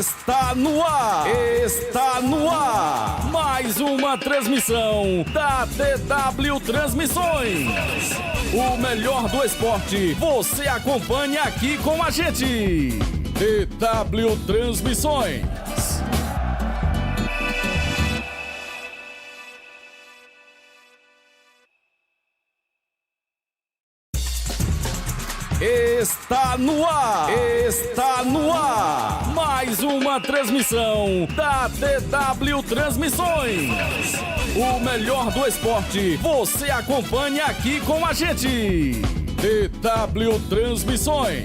Está no ar! Está no ar! Mais uma transmissão da TW Transmissões. O melhor do esporte você acompanha aqui com a gente. TW Transmissões. Está no ar! Está no ar! Mais uma transmissão da TW Transmissões. O melhor do esporte você acompanha aqui com a gente. TW Transmissões.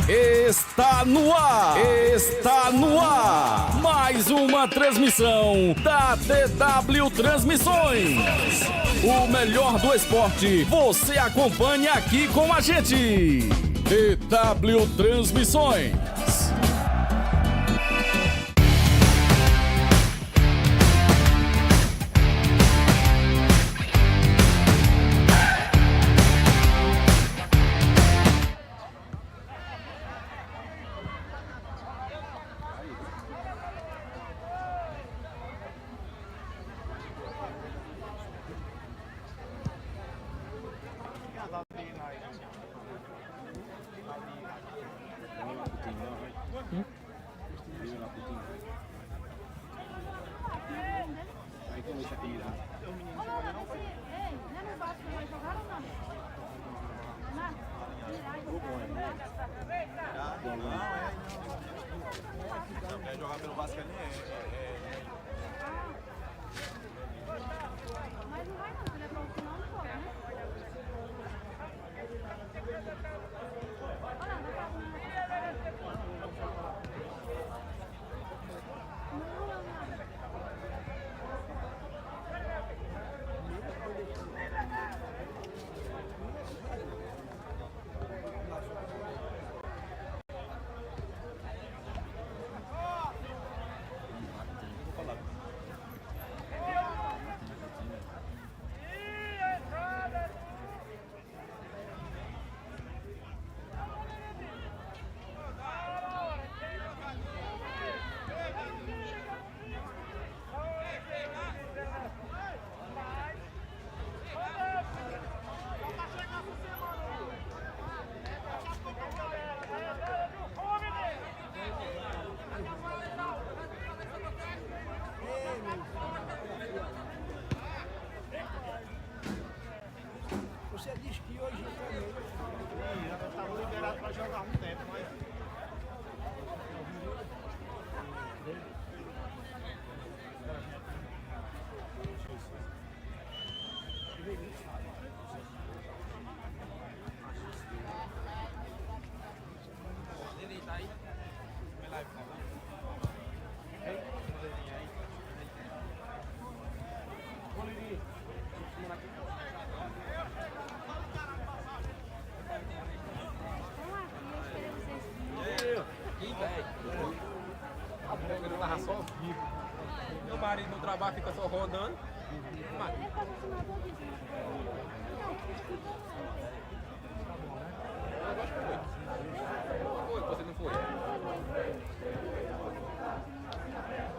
Está no ar! Está no ar! Mais uma transmissão da TW Transmissões. O melhor do esporte você acompanha aqui com a gente. TW Transmissões. Jogar pelo Vasco ali Mas não vai não, se ele é profissional não pode, né? Olha lá, não faz Você disse que hoje já estava liberado para jogar um tempo, mas meu marido no trabalho fica só rodando. Mas... Ele é patrocinador disso, né? eu acho que foi. Foi, você não foi.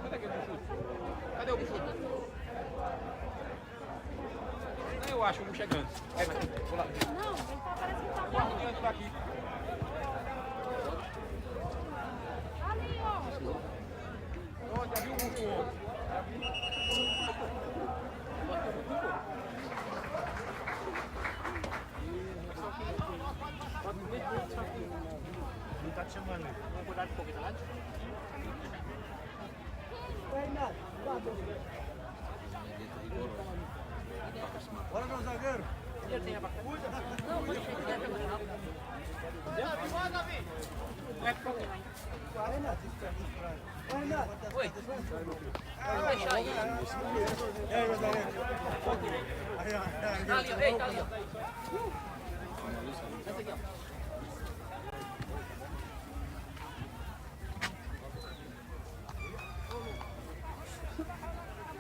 Cadê aquele buchudo? Cadê o buchudo? Eu acho o bucho é grande. É, vou lá. Não, ele tá, parece que tá O barro diante daqui. ali, ó. Ó, já viu o bucho ontem? não tá te chamando. Vamos cuidar de pouquinho, tá? Bora, meu zagueiro! Ele tem a vaca. Não, pode chegar, Não é que pouquinho ainda. Oi. Vai deixar aí. E aí, meu zagueiro? Tá ali, ó. Ei, tá ali, ó. Essa aqui, ó.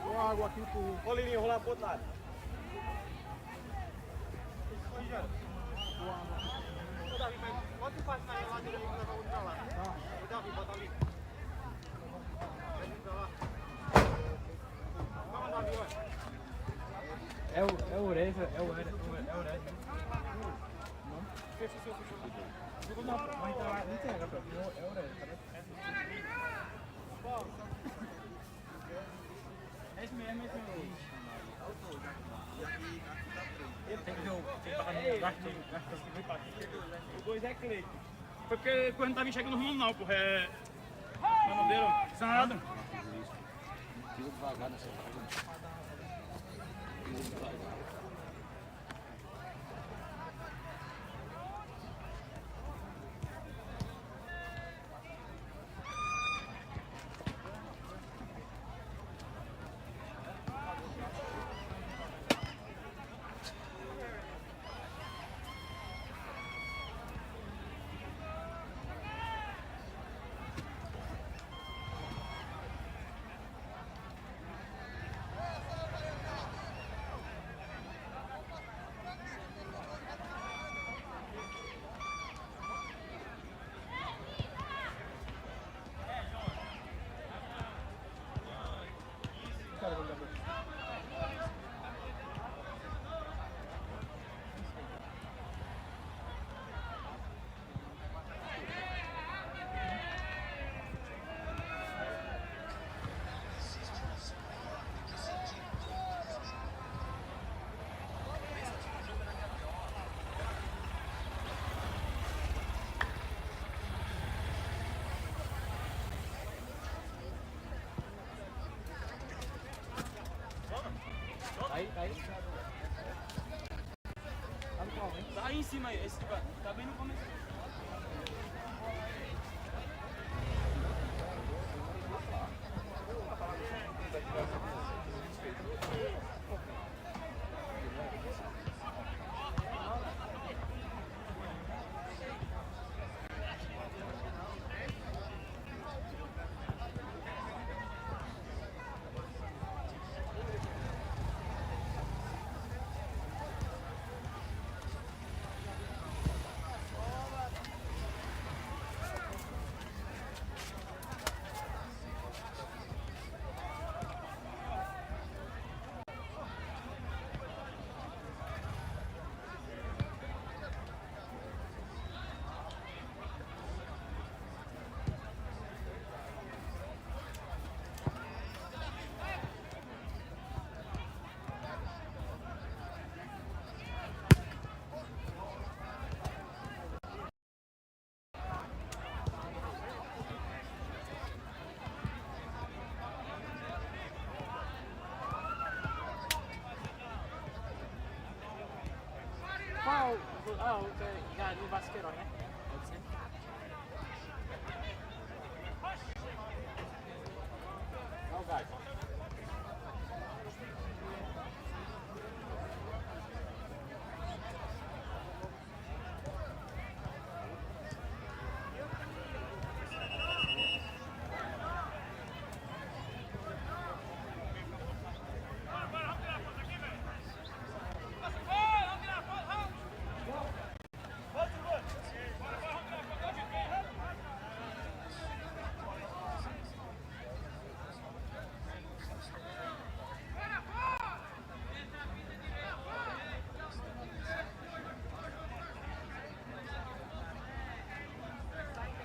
Uma água aqui pro... Ô, Lirinho, vou lá pro outro lado. Ô, Davi, mas bota o passe na geladeira aí que nós vamos pra lá. Ô, Davi, bota ali. Vai vir pra lá. Calma, Davi, olha. É o Ureza, é o Ureza. Fechou. Não, vai entrar lá, não tem, é o Ureza, tá vendo? É isso mesmo. Ele tem que ver o o 2 é Cleiton. Foi porque quando tava chegando no rumo não, porra. É. O nome dele, Sanado. Pisa devagar nessa página. Pisa devagar. Tá aí em cima aí, esse tá bem no começo. Qual? Ah, já no Basqueirão, né? Pode ser. Olha o gato.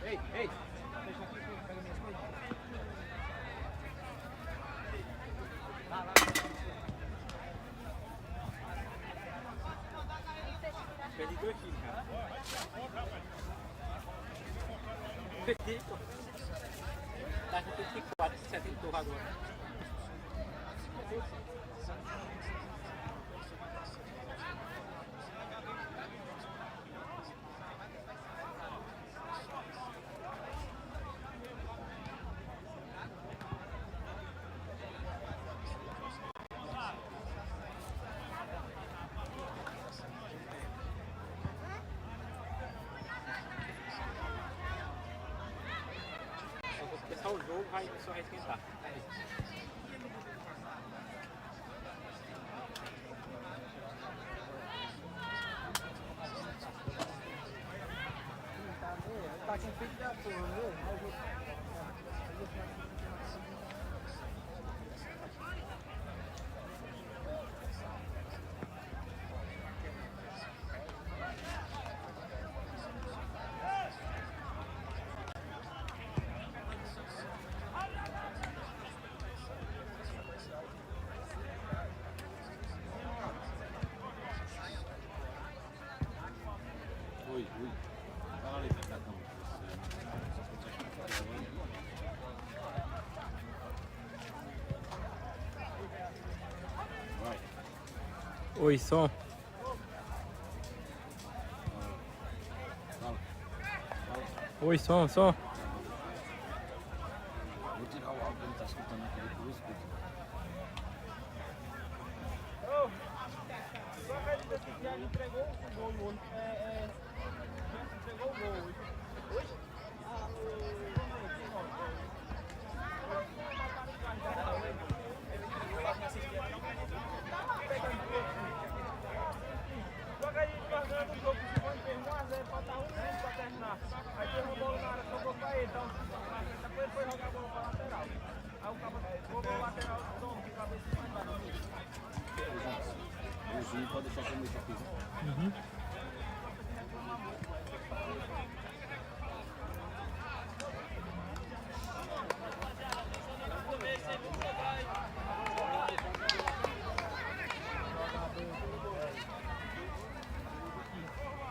Ei! Deixa aqui, pega minhas coisas. Lá. Perdi 2 quilos, cara. Perdi, pô. Tá com 34, 70 agora. Só o jogo vai só esquentar. Ui. Fala ali, Catacão. Vai. Oi, som. Fala. Oi, som. Vou tirar o áudio que ele tá escutando aqui, depois eu escuto. Só acredita que o Thiago entregou o gol no outro. Entregou o gol hoje. Hoje? Só que a gente passando o jogo, se for ter 1 a 0, falta 1 minuto pra terminar. Aí tem uma bola na área, sobrou pra ele. Então, depois foi jogar a bola pra lateral. Aí o cara jogou o lateral do Tom, de cabeça mais baixo. O Zinho pode deixar comigo aqui.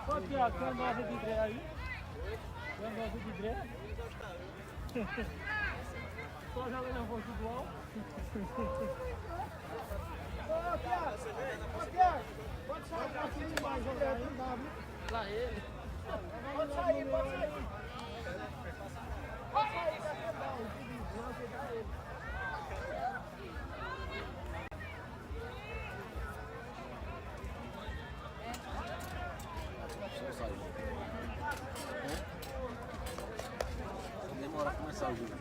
Ô, Thiago, tem uma dose de gré aí? Tem uma dose de gré? Só jogando a voz do UOL? Ô, Thiago, pode sair pra cima mais, jogar aí, não dá, viu? Pra ele. Pode sair. Pode sair, pra quebrar o vídeo, vamos ajudar ele. Só sai. Demora a começar o jogo.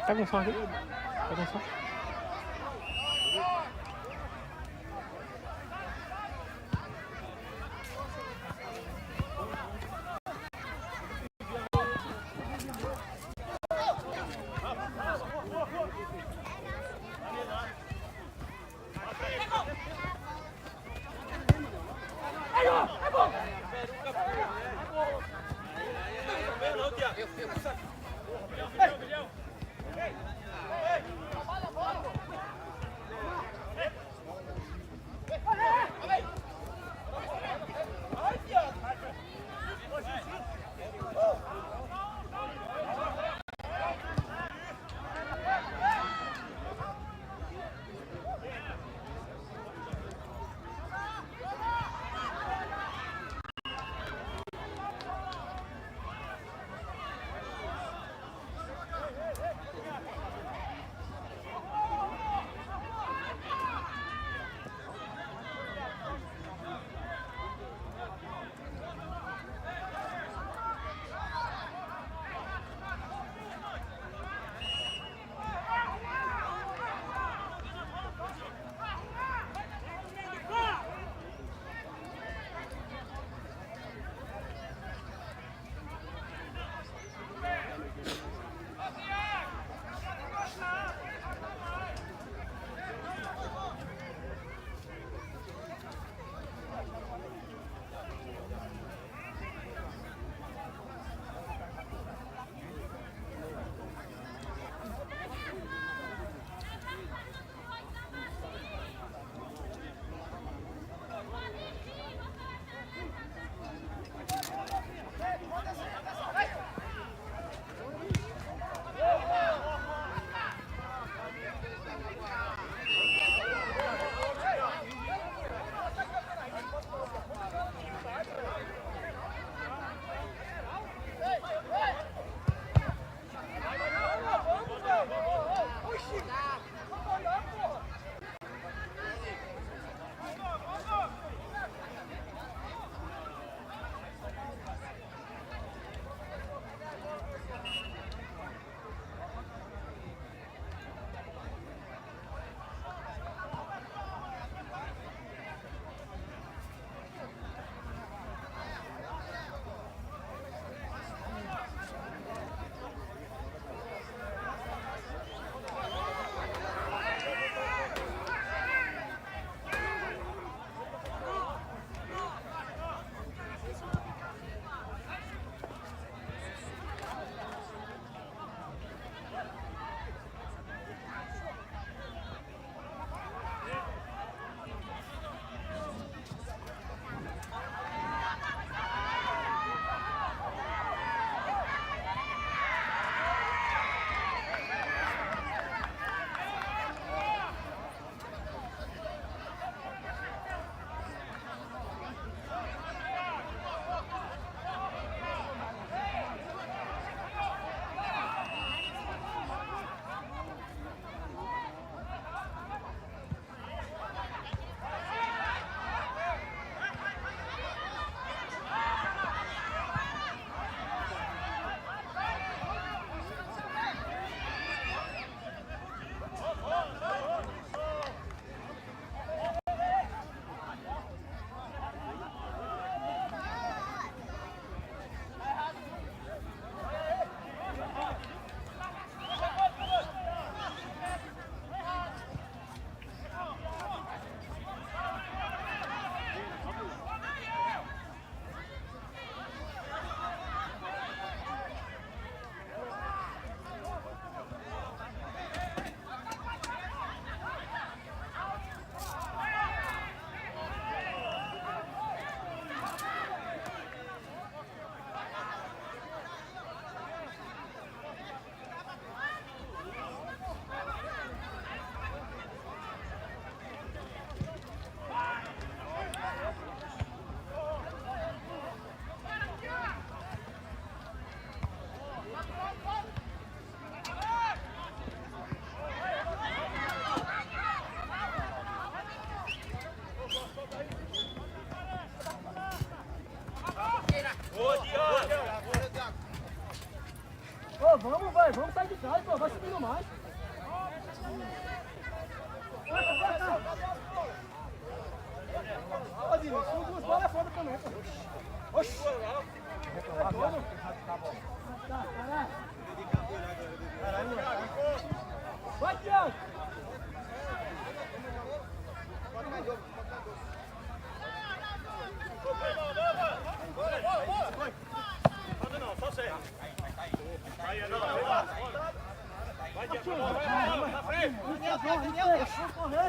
Pega um som aqui. Pega um som. Não, Thiago.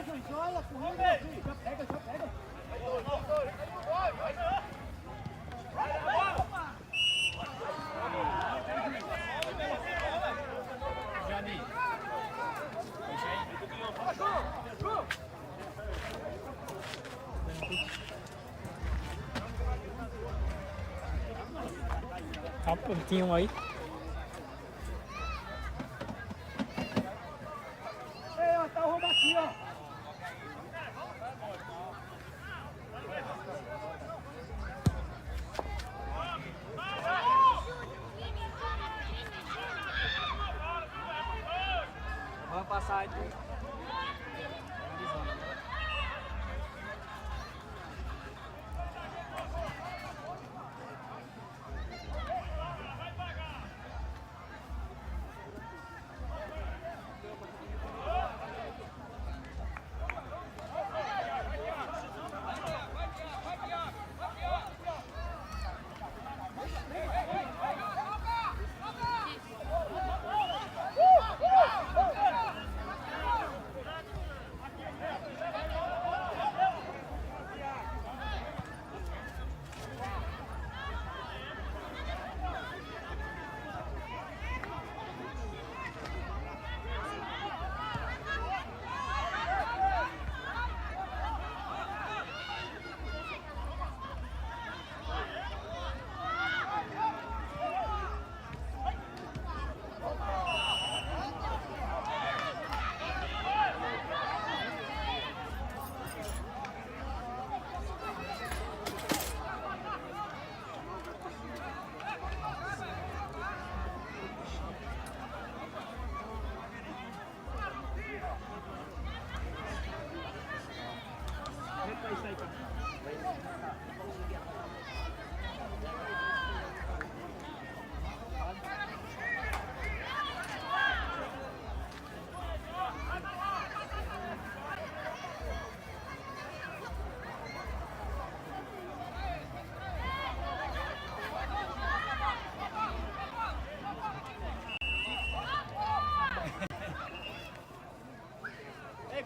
Juiz, olha, correndo, já pega, já pega. Tá prontinho aí. Ei, ó, tá o roubo aqui, ó. Vamos passar aqui.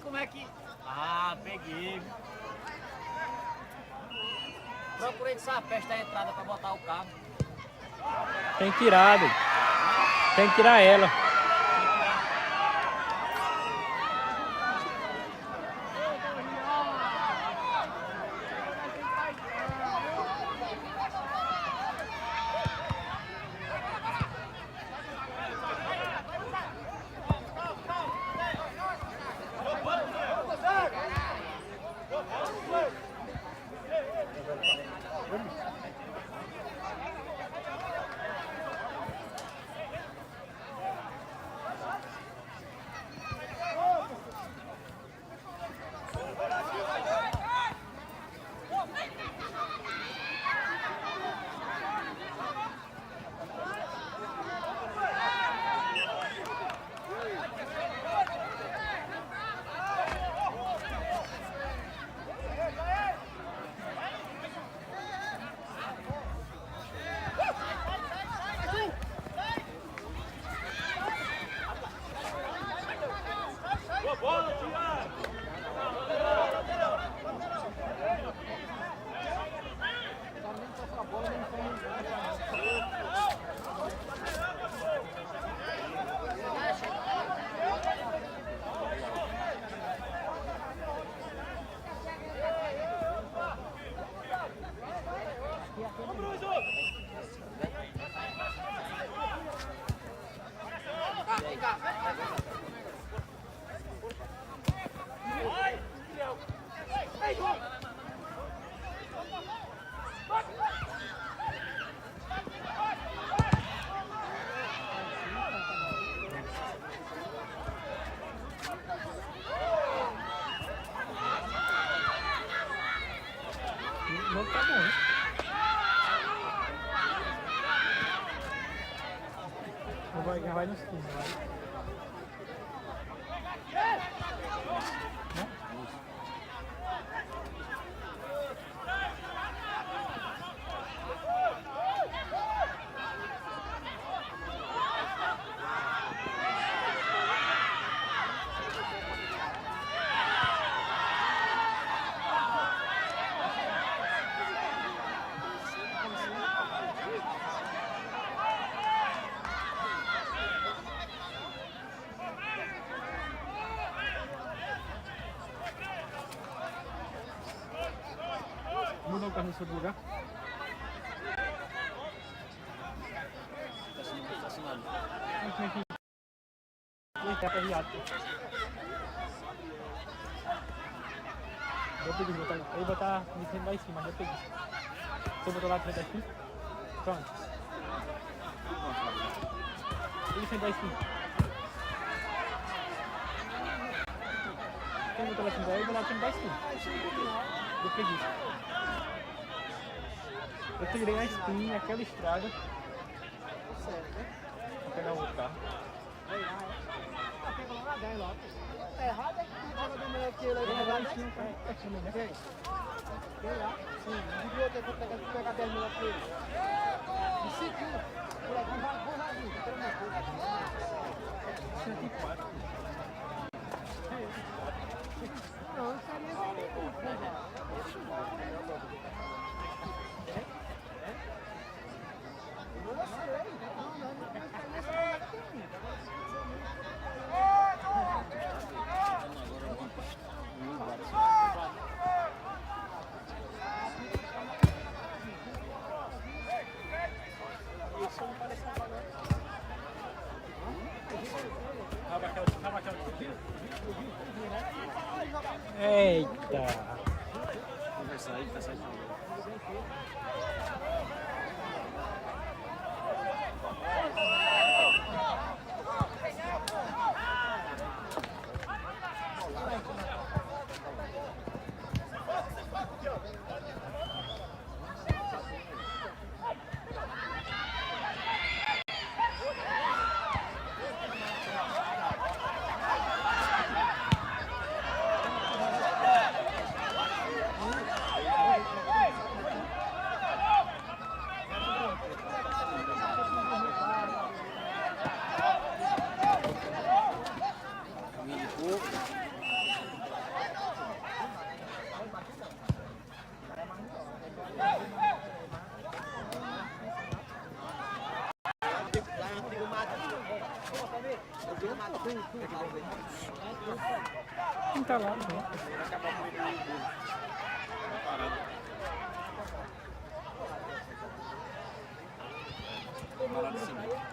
Como é que... Ah, peguei. Procurei de sapeste a entrada pra botar o carro. Tem tirado. Tem que tirar ela. Não tá bom. Vai nos 15, vai. perna do seu lugar. Estacionado. Aqui é aperreado. Eu peguei, eu ia botar me frente lá em cima, mas eu peguei. Você botou lá frente aqui? Pronto. Ele frente lá em cima. Quem botou lá frente daí, eu vou lá frente lá em cima. Eu peguei. Eu tirei a espinha, aquela estrada. Vou pegar o outro carro. É errado é que tu joga do meio aqui, ele vai lá em cima, cara. Quem lá? Sim, não devia ter pegar 10 mil aqui. E seguiu. Por aqui, vou lá, viu? Tem uma coisa. 104. Não, eu seria Eita! Vai sair, tá saindo. Não tá lá, não. Parado assim, né?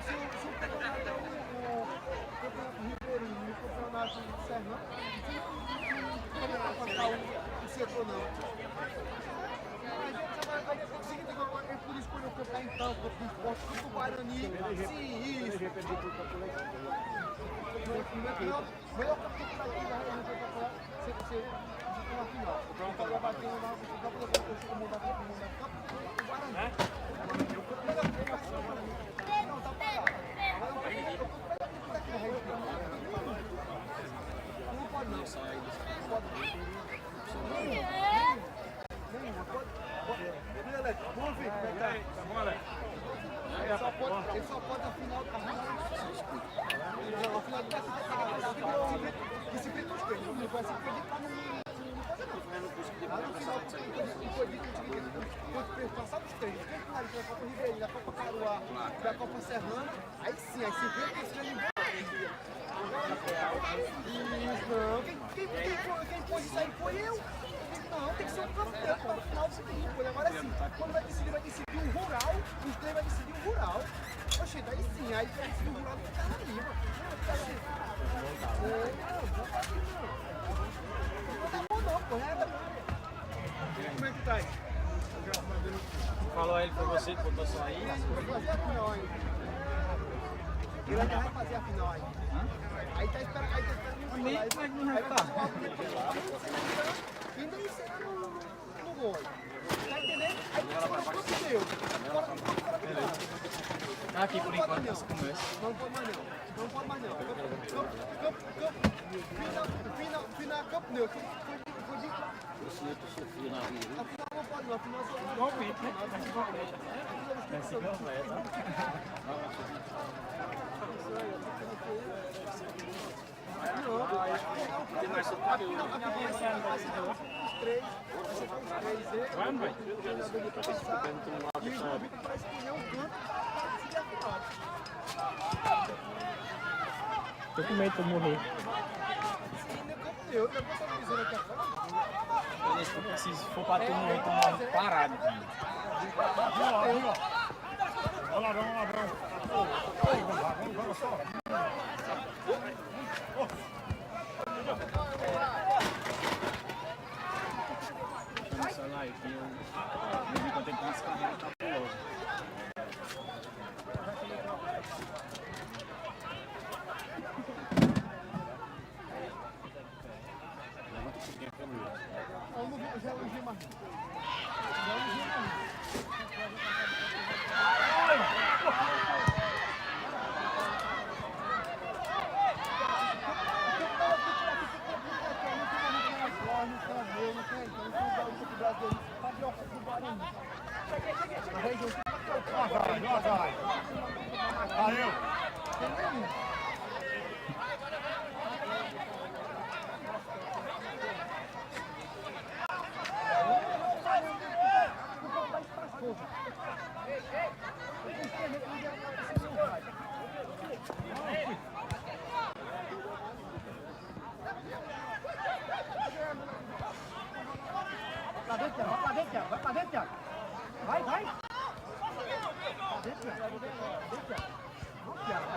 Se não. Aí é o seguinte, ele podia escolher o campo lá então, o campo do esporte, o campo do Guarani. Sim, isso. Melhor campo que tá aqui, você tem uma final. O cara vai bater no campo do Guarani. Não, tá parado. Não pode não. Ele só pode na final da não, a final do Brasil disciplina dos treinos. Não vai ser acreditar no final foi dito que passar dos treinos. Quem finaliza da Copa Ribeirão, da Copa Caruá, da Copa Serrana, aí sim, aí você vê que esse treino quem pôs isso aí foi eu. Não, tem que ser um campeão para o final decidir. Agora sim, quando vai decidir o rural, os três vai decidir o rural. Oxe, daí sim, aí vai decidir o rural do cara ali, mano. Não tá bom não, pô. Como é que tá aí? Falou ele pra você que botou só aí. Vai fazer a final aí. Ele ainda vai fazer a final aí. Aí tá esperando. Aí tá esperando. Não vai estar. E nem será no gol. Tá entendendo? Aí fora do campo deu. Fora do campo, fora do campo. Aqui por enquanto esse começo. Não pode mais não. Não pode mais não. Final campo neutro. Foi de lá. A final não pode não. A final só vai. Igualmente, né? Vai ser completa. Tem mais sotaque? Vai, não vai? E o João Vitor vai escolher um canto para decidir a final. Tô com medo de eu morrer. Eu tô dizendo aqui agora. Se for pra tu morrer, tu morre parado. Já elogiei mais. Vai pra dentro, Thiago. Vai. Vai, Thiago. Vamos, Thiago.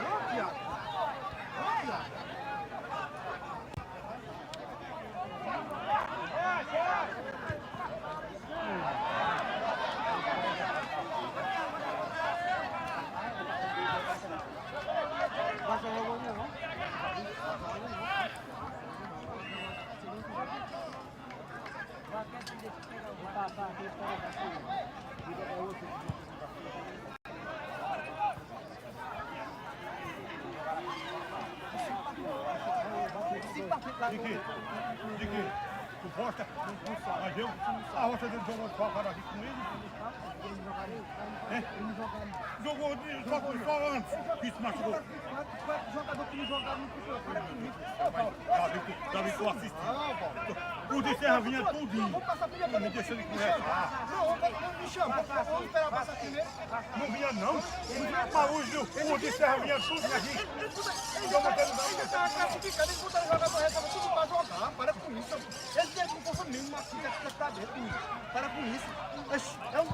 De que? Tu gosta? Mas eu? A roça dele jogou só para aqui com ele? Jogou só antes que se machucou. Jogador que não jogava não precisa. Para com isso. Davi, tu assistiu. O de Serra vinha tudinho. Não me deixa ele conversar. Não me chama. Vamos esperar passar primeiro. Não vinha não. Mas o de Serra vinha tudinho aqui. Ele estava classificado, ele botaram jogador reserva tudo para jogar. Para com isso. Ele tem com força mesmo, uma fita que está dentro. Para com isso. É um...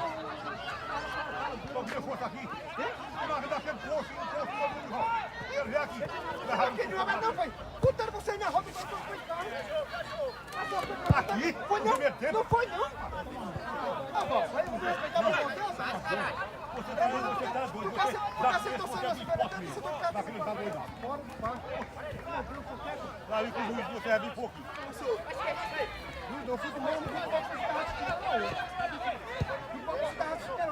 Qual que é a força aqui? Mas dá sempre força, todo mundo. Eu vi aqui. Aquele jogador foi. Puta, você me arroba e foi carro. aqui. Foi no não, primeiro tempo. não foi não. Ah, bom, vai respeitar o meu Deus. Você tá doido, você tá doido. Porque você Você torcendo é assim, bem forte você mesmo. vai ficar Daquele tá doido. fora do parque. Lá com o juiz você é bem pouquinho. Eu fui do mesmo grupo que os carros que não.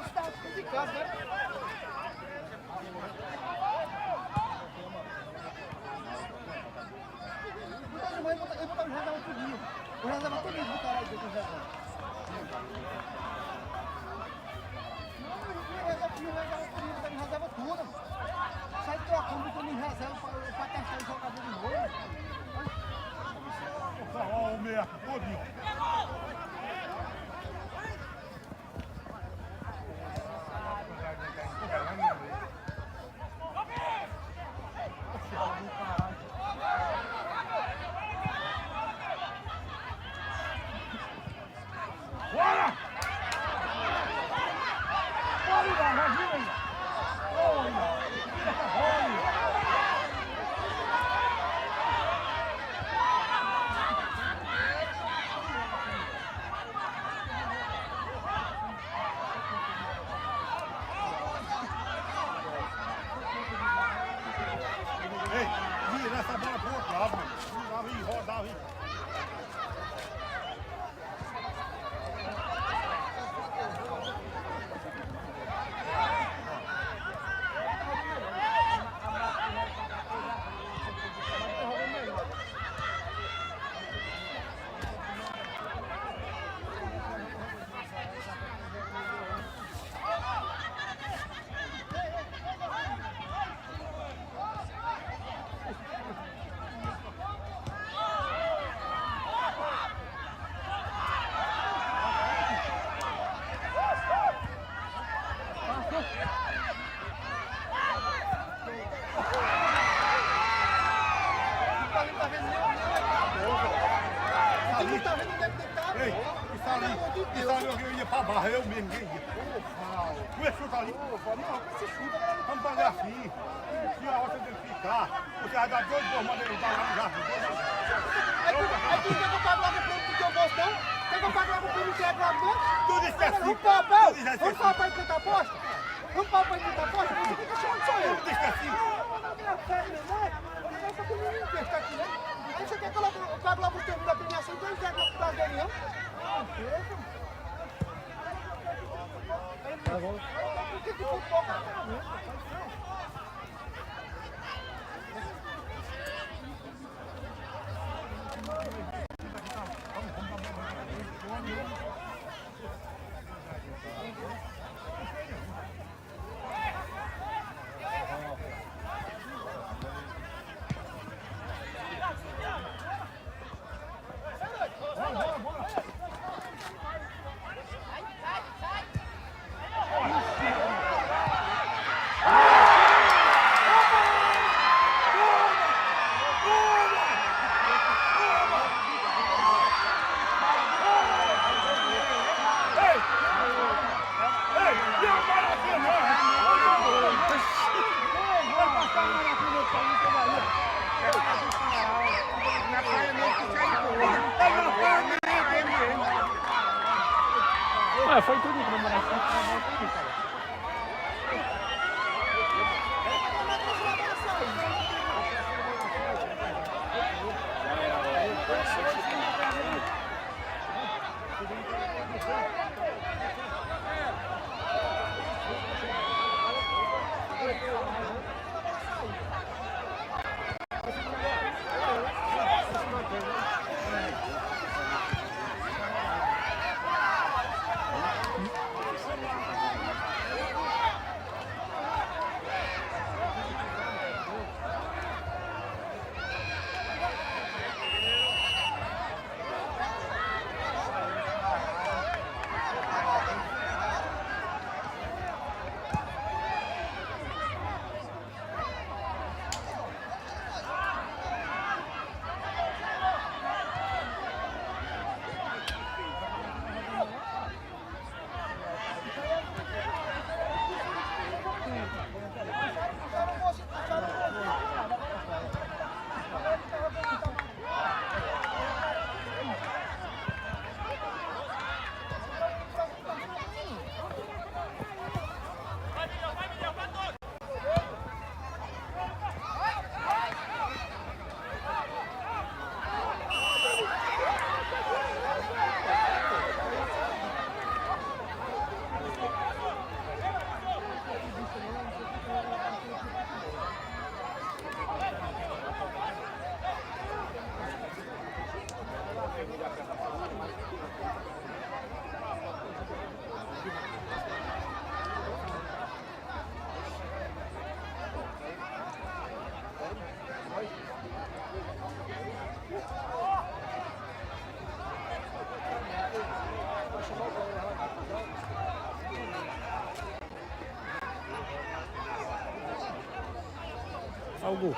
Os carros de casa, né? Eu botava o reserva tudinho. O reserva tudinho do cara aí dentro do reserva. Não, o reserva tudo. Sai trocando, botando em reserva pra testar o jogador de novo. Olha o meia todinho. Bora! Bora, imagina aí! Ei, vira essa bola pro outro lado, mano. Rodava aí. Ei, isso ali eu ia pra barra, eu mesmo, ninguém ia. Tu ia chutar ali? Não, esse chute, Vamos fazer assim. Se a hora de ficar, você vai dar 2 bombas dele pra lá no jardim. aí tu quer que eu pague logo o prêmio do teu bolso, não? Quer que eu pague logo o prêmio que é lá dentro? Tudo esquecido. Vamos papel? Vamos papel e tentar aposta? Vamos papel e tentar aposta? Você fica chamando só eu. Tudo esquecido. Essa que menino que está aqui, né? Aí você quer que eu pague logo o prêmio da premiação, então ele quer que eu pague dele, não? Não, por que foi pouco? Bora! o gol.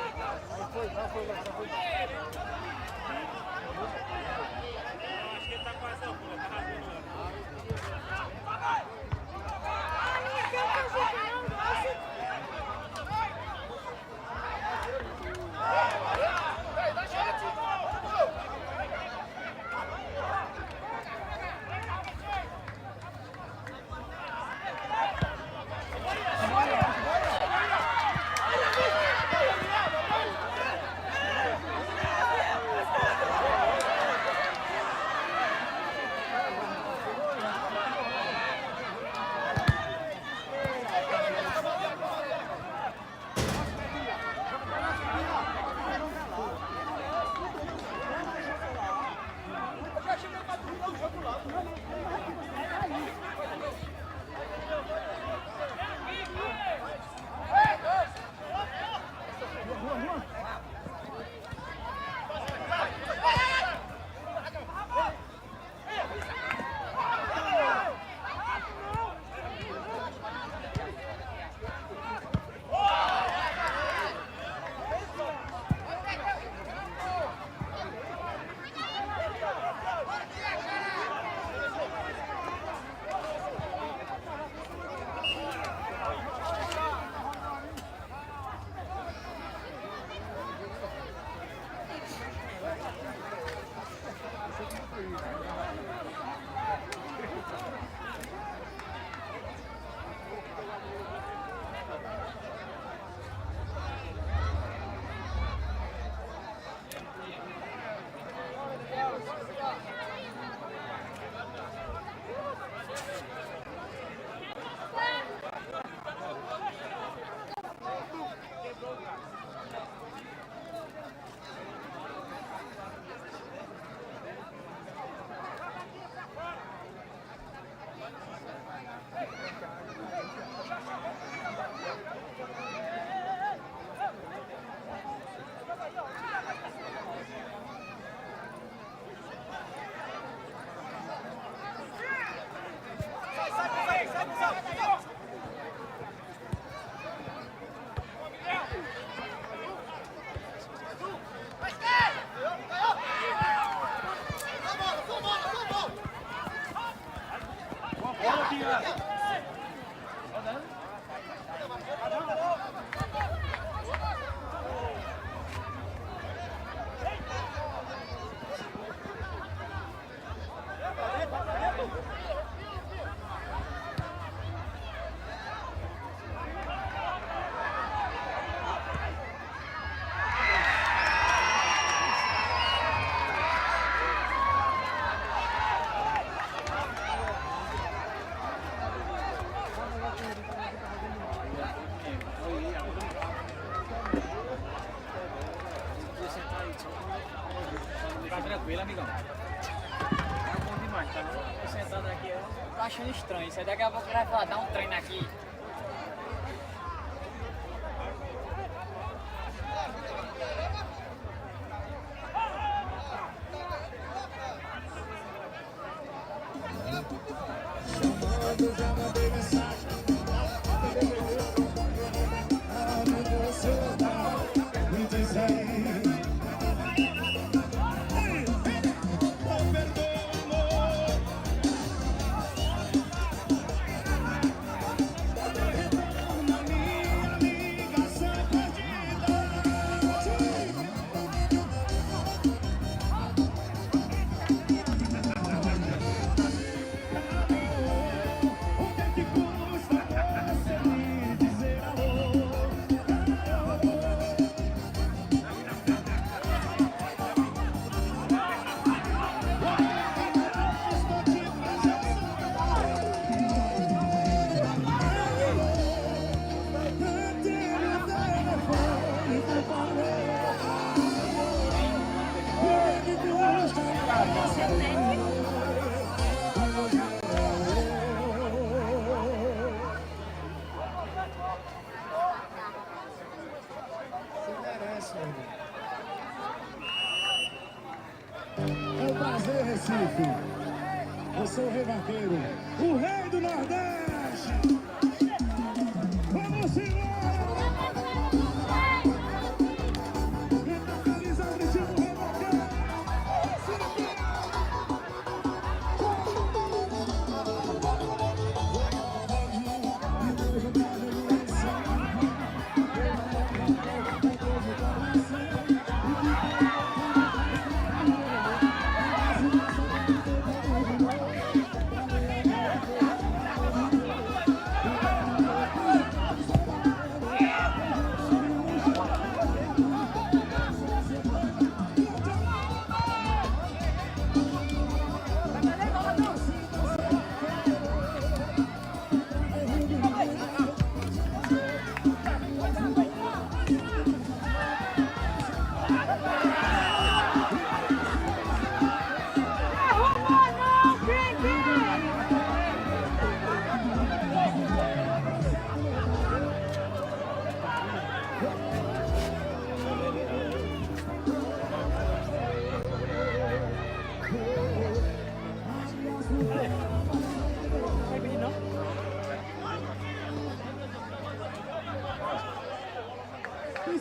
Tá tranquilo, amigão. Tá bom demais, tá? Tô sentado aqui, eu tô achando estranho. Isso aí daqui a pouco vai falar, dá um treino aqui. É um prazer, Recife. Eu sou o Rei Vaqueiro, o rei do Nordeste. Vamos embora!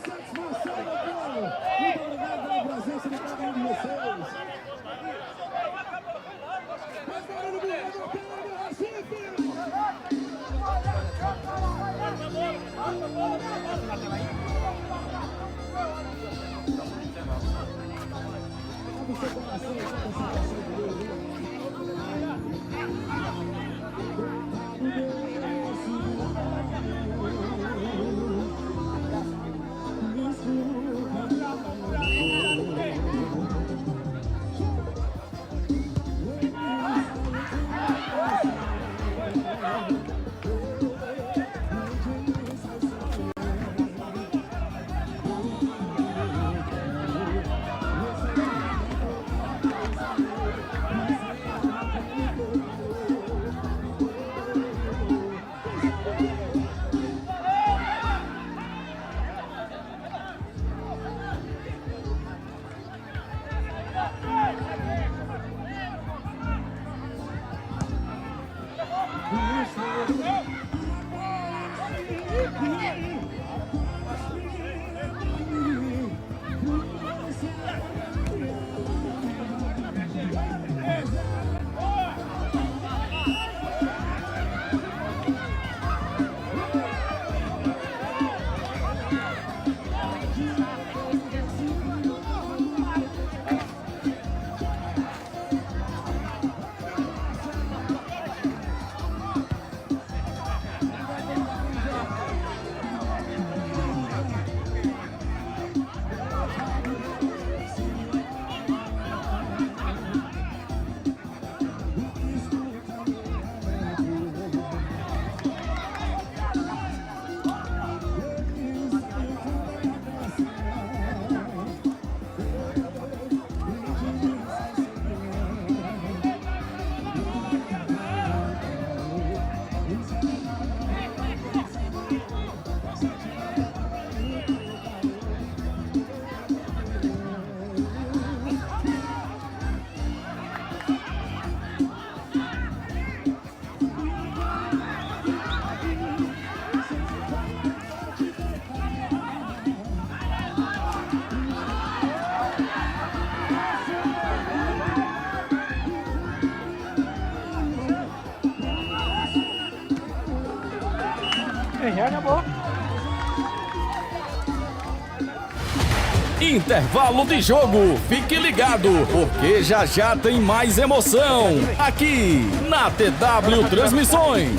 Santos, Marcelo Paulo. Muito obrigado pela presença de cada um de vocês. Mais barulho do Revoqueiro do Recife. Intervalo de jogo. Fique ligado, porque já já tem mais emoção aqui na TW Transmissões.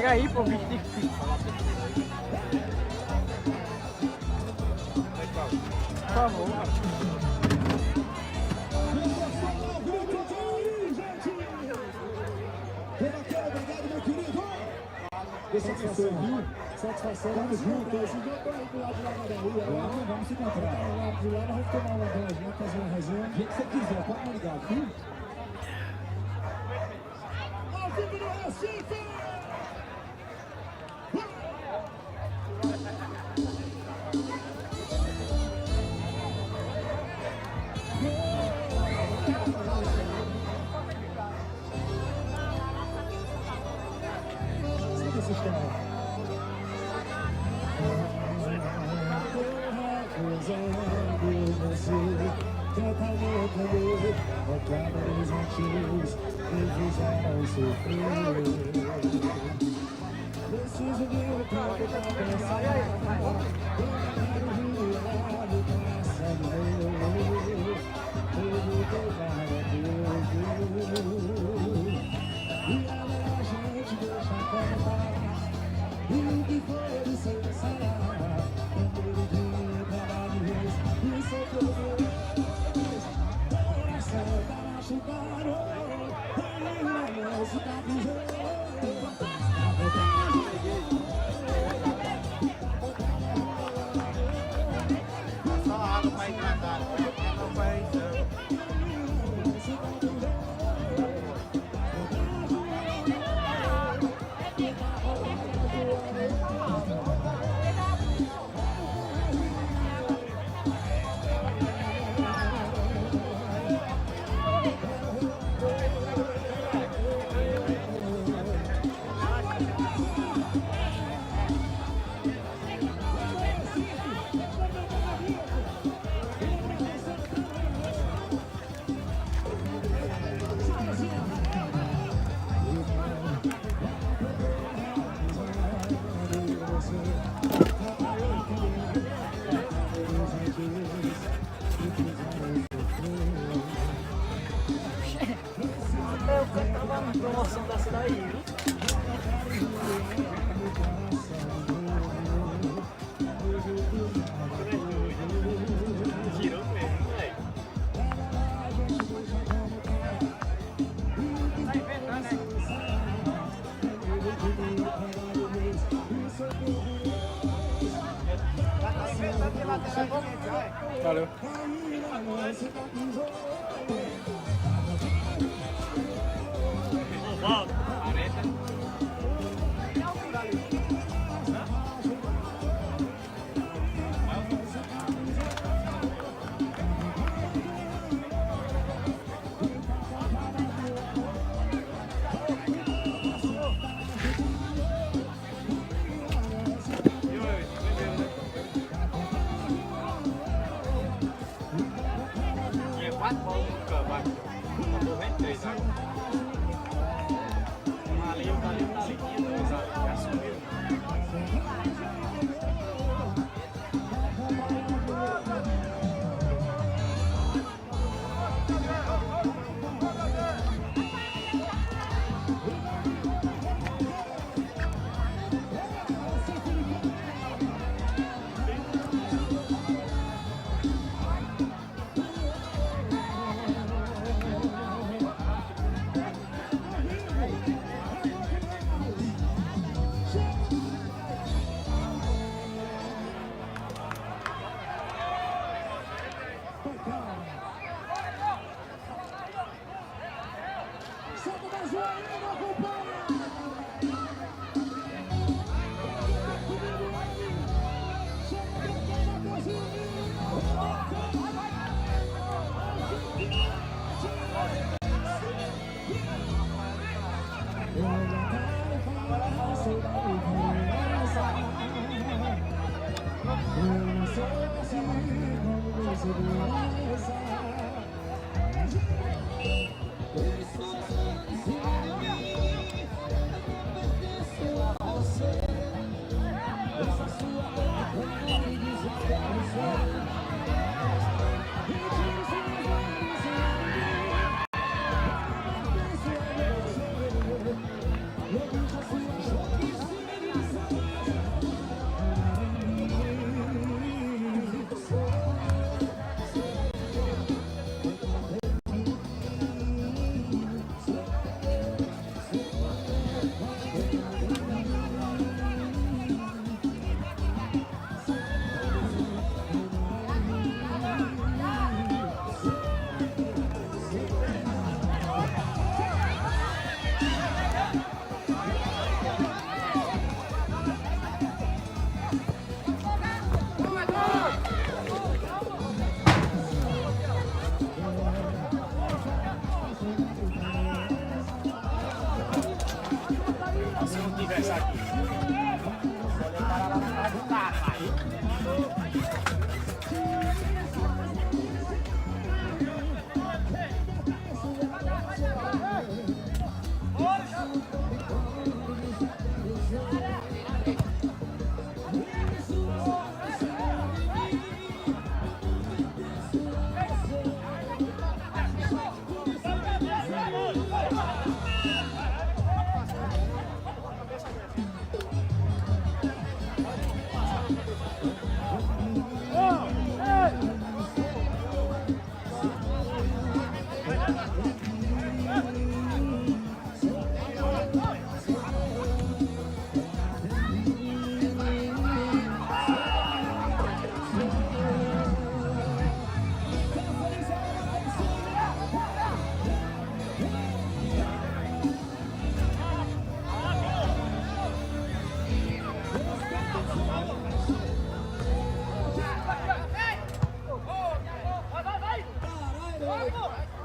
Pega aí, pô, bicho difícil. Por favor, Obrigado, meu querido. Satisfação, viu? Satisfação, vamos juntos. Do lado de lá na galeria. Vamos se encontrar. Lá do lado, vamos tomar uma dose, fazer uma resenha. O que você quiser, pode me ligar, viu? Ao vivo no Recife! Preciso de um tempo pra pensar. E a gente deixa contar. E o que for sem pensar. Primeiro dia, cada vez. Isso é tudo. Coração tá machucado. Aí a música pisou. Eu cantava na promoção dessa daí, viu? Tirou mesmo, moleque. Tá inventando, né? Valeu. Tinha 4 bolas no campo, acho. Tá 93 agora. Uma ali, outra ali, outra ali. Tinha 2 ali, já subiu.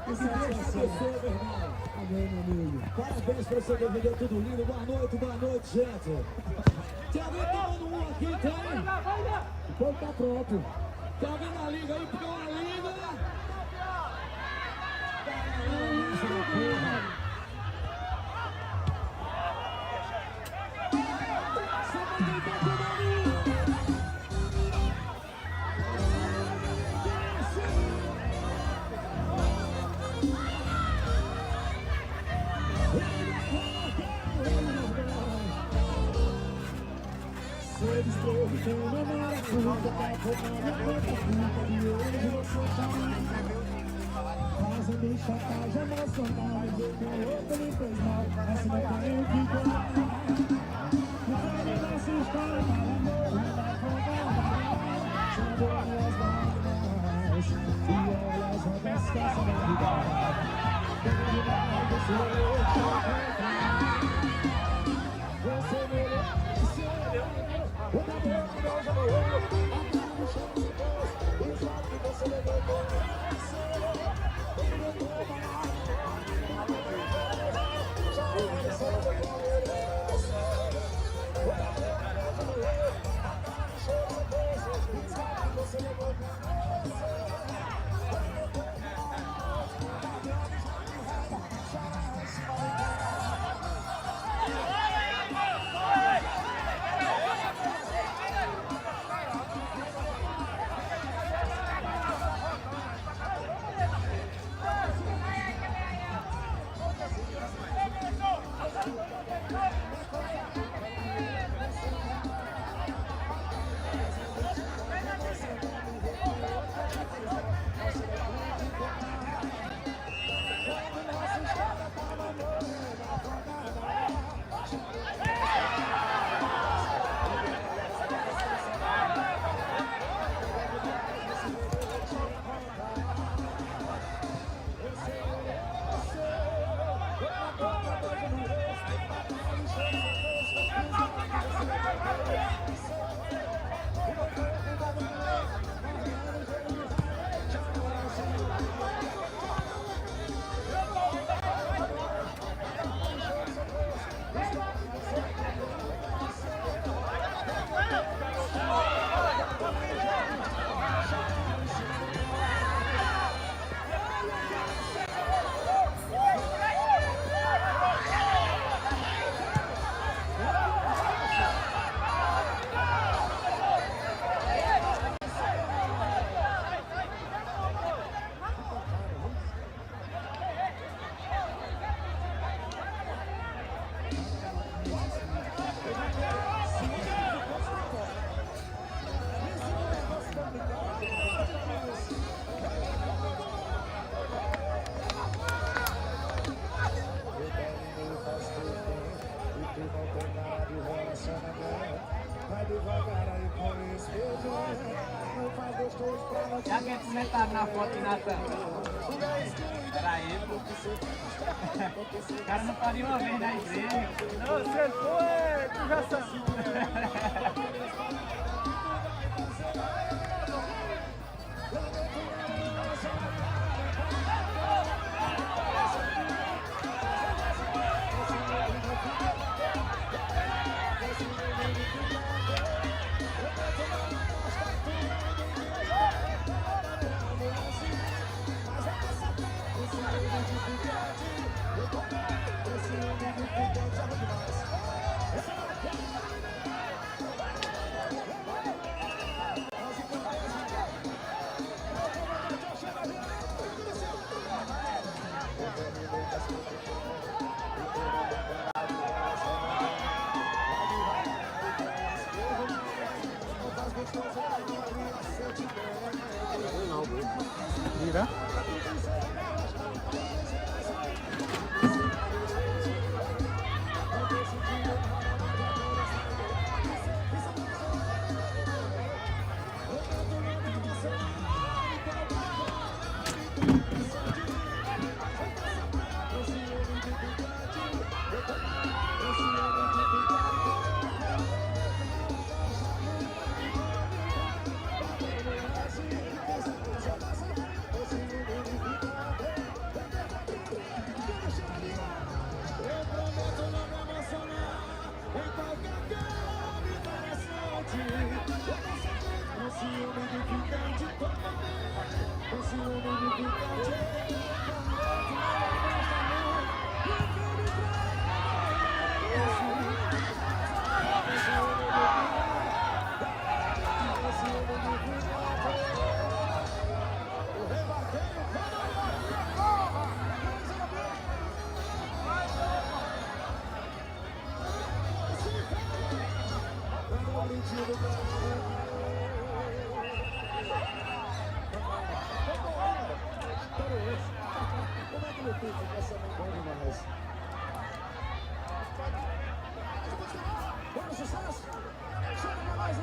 Que satisfação, amém, meu amigo. Parabéns pra você, DVD, tudo lindo. Boa noite, gente. Tem alguém tomando um aqui, tem? O povo tá pronto. Tem alguém na liga aí, porque uma liga. Fazem chantagem emocional, me deu que o outro me fez mal, assim não tenho o que contar. Não faz nossa história, amor, não vai contar. Chorou minhas lágrimas, e olha as rodas que essa barriga. Dentro da você você merece. Outra vez que nós amamos, a no chão de Deus, e sabe que você levou. Já quer comentar na foto, Natan? Peraí, o cara não pode ir uma vez na igreja. Não, se ele for, tu já sabe. Vira. também bom demais. Vamos, sucesso! Chega pra mais um!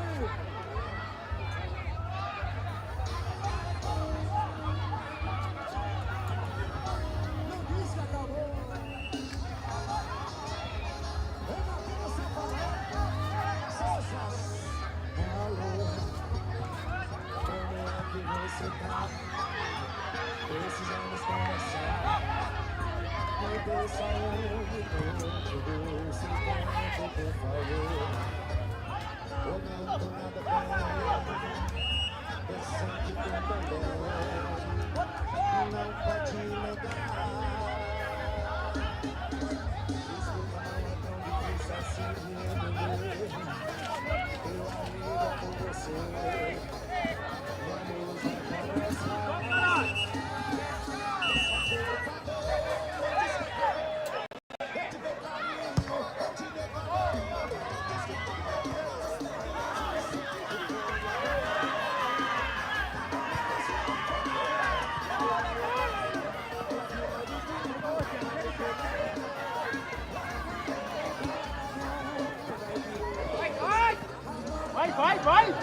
Não diz que acabou! Eu não posso falar! Sucesso! Alô! Como é que você tá? Precisamos conversar. Me deixa um minuto, se tempo, por favor. Eu não tô nada bem. Eu sei que tu também não pode negar. Desculpa, não é tão difícil assim de entender. Eu amigo com você. Vamos conversar. Vai!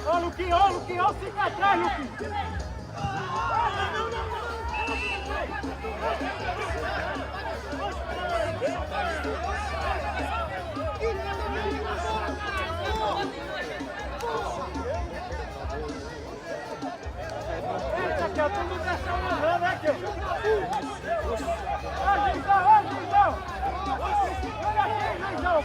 Ô, Luquinho, fica atrás, Luquinho! Aqui, ó, todo mundo tá chamando, aqui, ó. Ó, Juizão! Olha aqui, Juizão!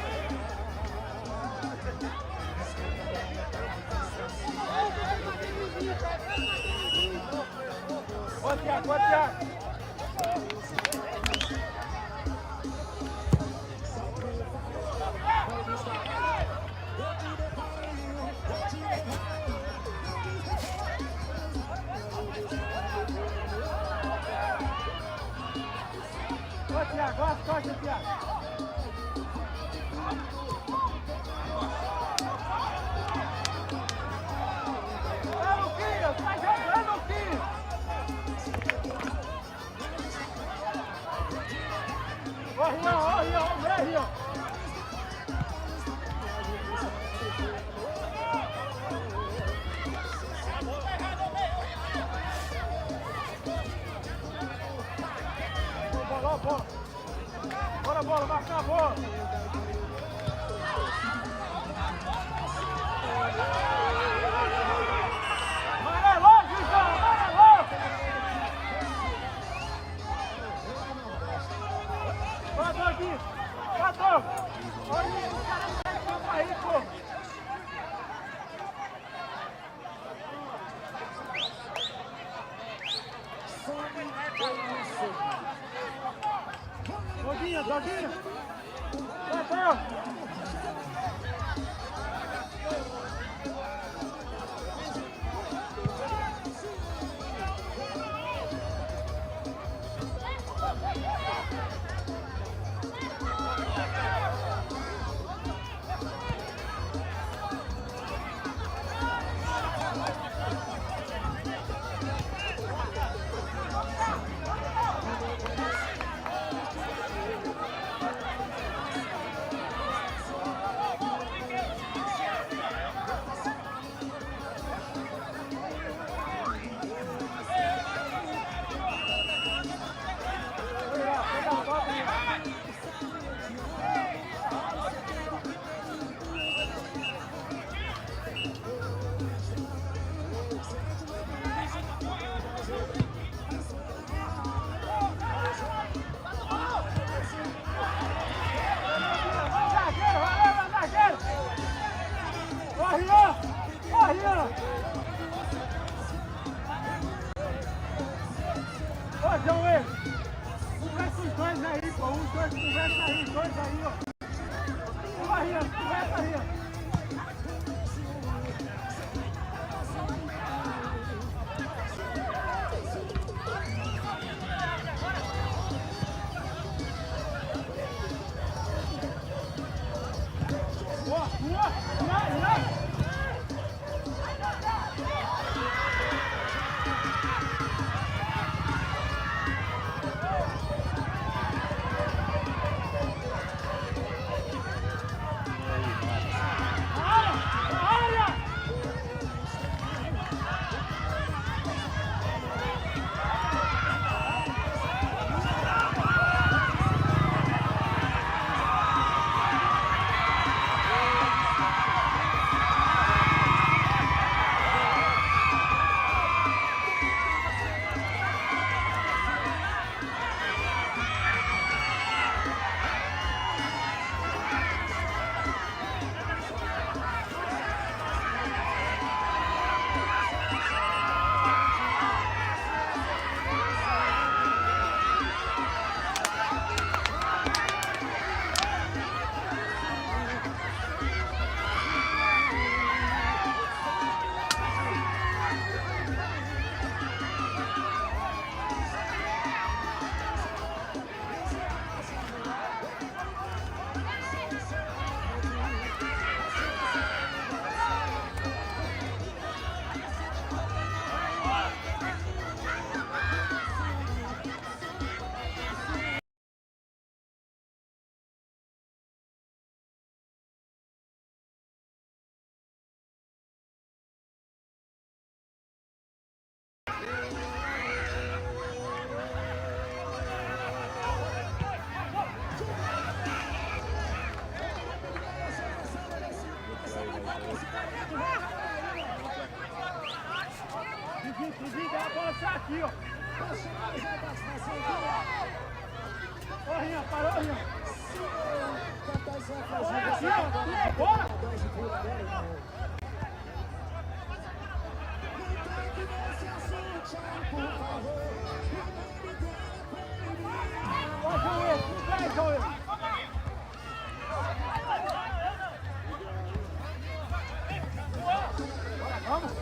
Ô, Thiago! Tiago, as costas, Tiago. Vai, Luquinho, vai jogando, Luquinho. Ó, Rian. Bora, bola, marca a bola! Amarelou, Juizão! Amarelou! Vai, Doguinho! Vai, Doguinho! Olha os caras não tem campo aí, pô! Doguinho! Vai, Desliga a bola sai aqui, ó. Ô, Rian, parou, Rian. Aqui, ó. Bora. Vamos!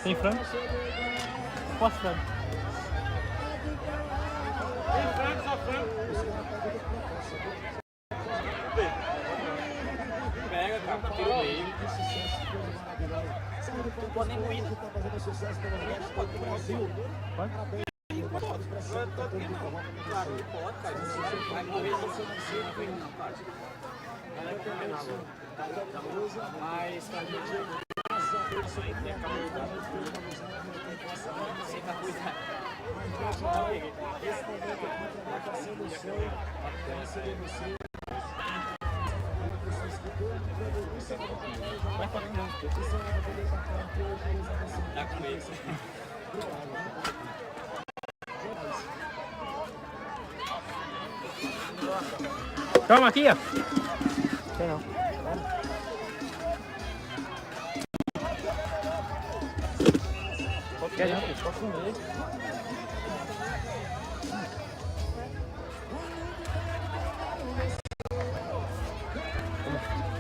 Tem frango? Posso frango? Tem frango, só frango. Pega, cara, tira o meio. Não pode nem moída. Pode comer assim. Pode? Claro, pode, cara. Vai morrer assim. Mas, cara, isso aí tem a capacidade. Sem cuidar. Esse momento aqui vai passando o sol, vai receber você. Vai pra mim, não. Tá com ele. Toma aqui, ó. Tem não. Quer não, pode comer.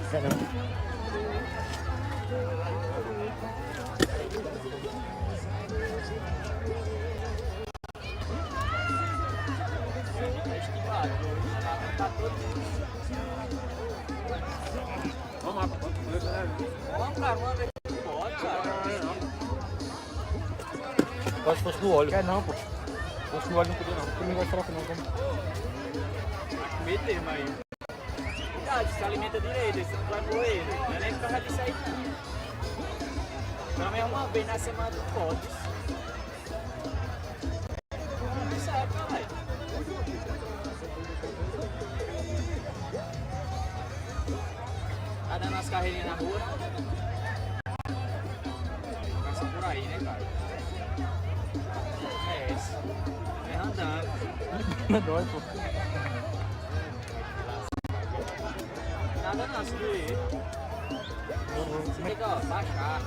Quer não. Vamos lá, vamos, cara, manda aqui. Pode, cara. Só se fosse no óleo. Quer não, pô. Se fosse no óleo não podia não. Porque não gosta de troca não. Vai comer mesmo aí. Cuidado, se alimenta direito, você não vai morrer. Não é nem por causa disso aí. Pelo menos uma vez na semana tu pode. carreirinha na rua. Passa por aí, né, cara? É esse. É andando. Não dói, pô. Nada não, se doer. Você tem que, ó, baixar.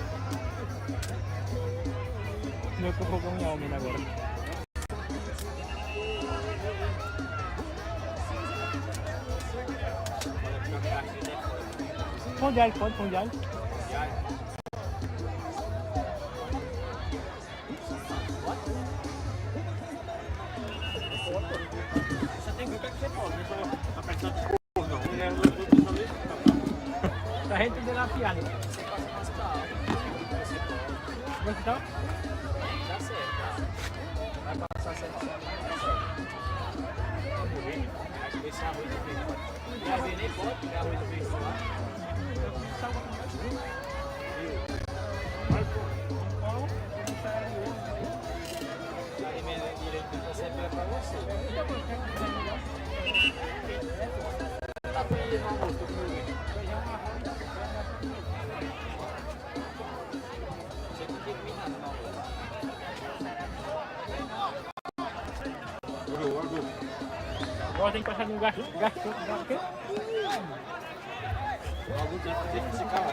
Meu que eu vou ganhar um homem agora. Pão de alho, pode pão de alho? Você tem que ver o que você pode, não foi apertar de cor, não. Pra gente entender a piada. Você passa mais pra alto. Você pode. Vai ficar? Dá certo, tá? Vai passar certo. Acho que esse arroz é bem forte. E a nem pode, porque arroz é bem forte. Direito você pega pra você. Tá pedindo almoço comigo. Você não tem que me dar, não. Agora tem que passar de um gasto. Gasto o quê? Algum tempo tem que ficar lá.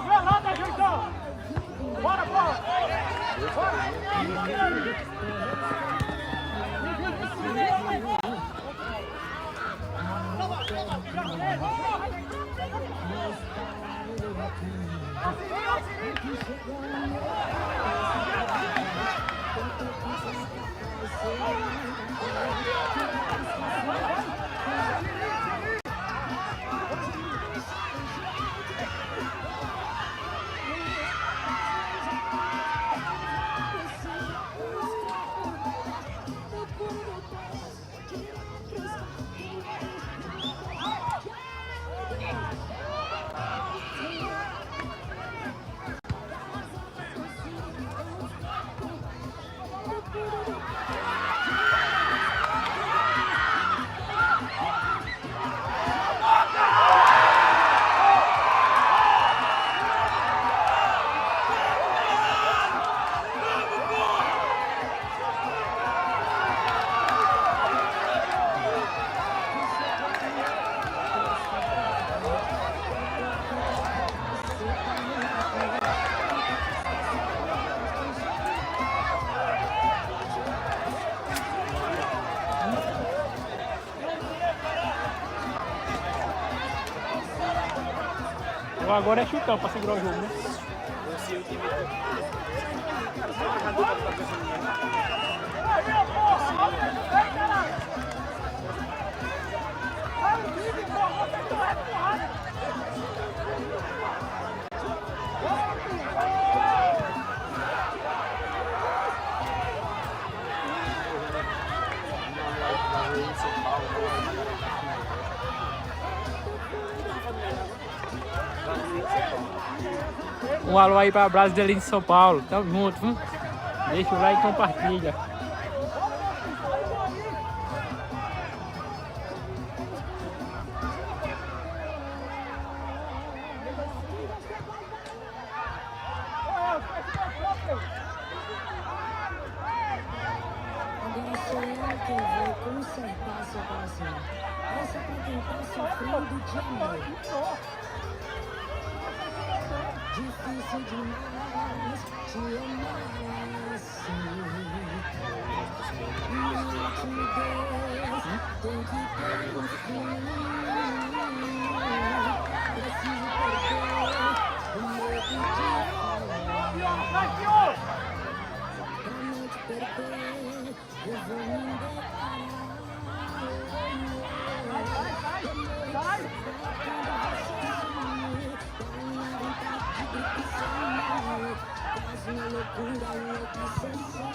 Velada, Juizão! Bora, porra! Agora é chutão pra segurar o jogo, né? Um alô aí pra Brasileiro de São Paulo. Tamo junto, viu? Deixa o like e compartilha. Agora sou eu quem vou consertar seu coração. Essa pra quem tá sofrendo de amor. Difícil demais te amar assim. Minha timidez tem que ter um fim. Preciso perder o medo de falar. Pra não te perder, eu vou me declarar. Quase uma loucura, uma obsessão.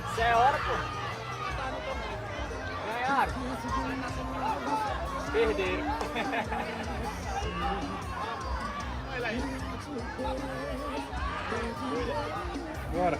Isso é hora, pô. Ganharam. Perderam. Bora.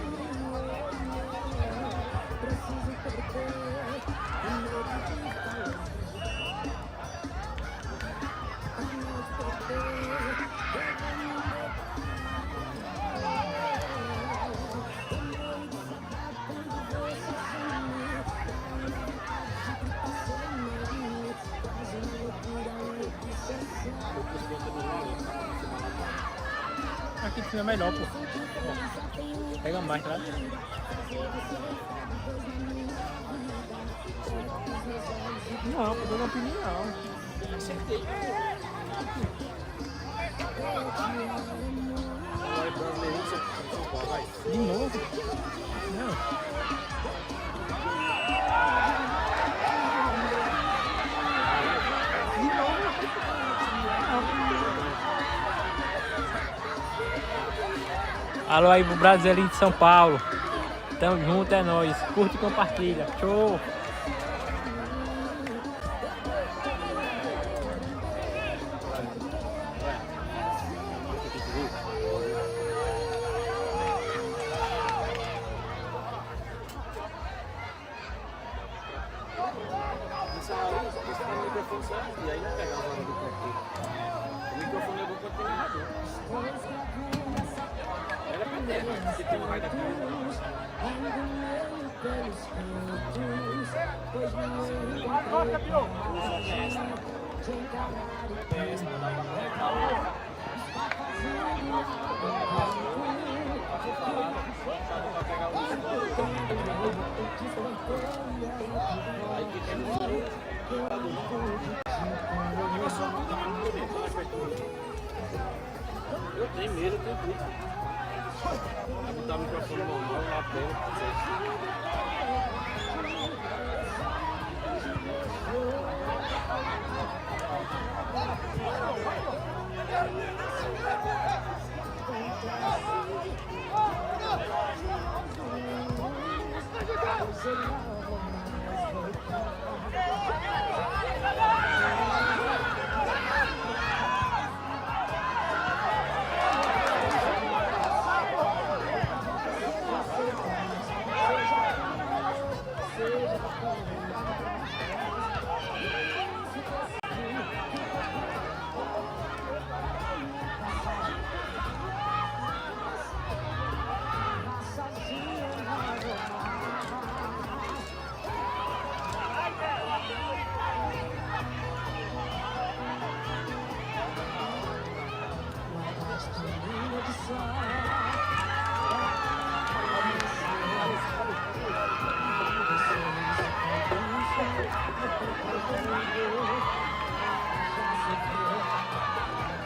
Aqui de cima é melhor, pô. Ó, pega mais, tá? Não, tô dando opinião. Acertei. De novo? Não. Alô aí pro Brasileirinho de São Paulo. Tamo junto, é nóis. Curte e compartilha. Show! E aí não pegava o do corpo. O microfone é do contenedor. Era pra ter, se tem um raio daqui. Corta, Pio! Eu tenho medo, eu tenho tudo. Vou botar o microfone normal lá dentro.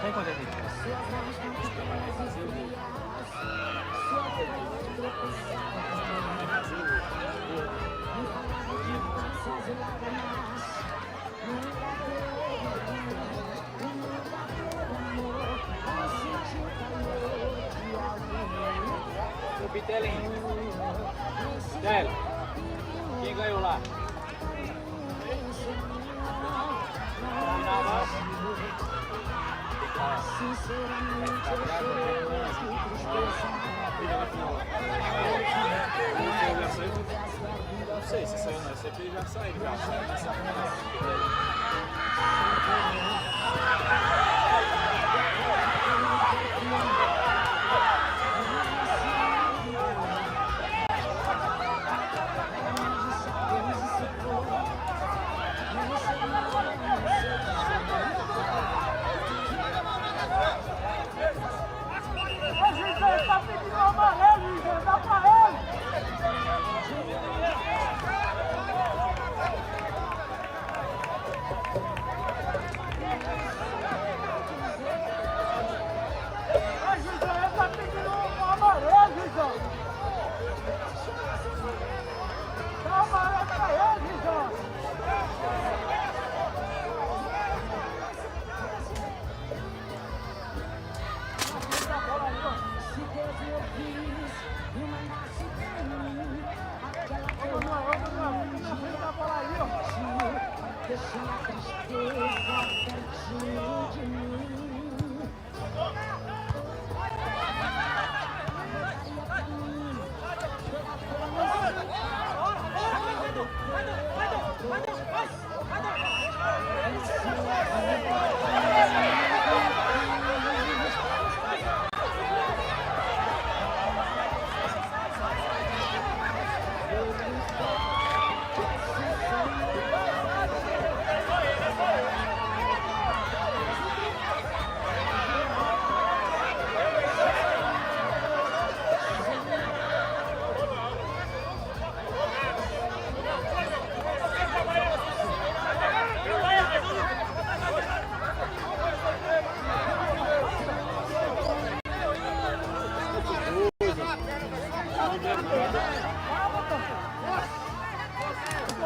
Tem quanto é aqui? O Pitelinho. Telo. Quem ganhou lá? Final, Não sei se saiu, não. Sempre ele já saiu, nessa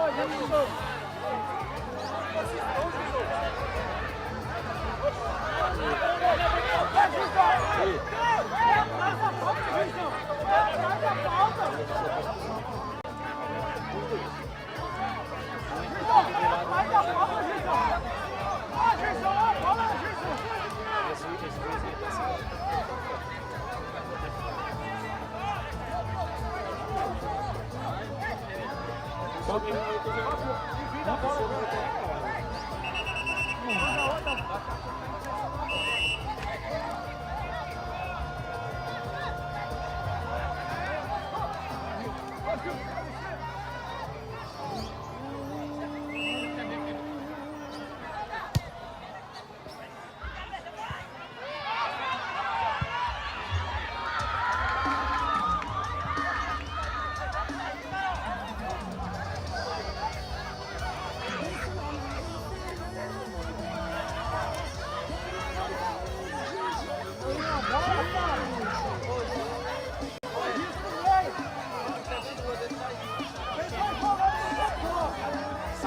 Se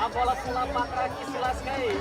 a bola pular pra trás aqui, se lasca aí.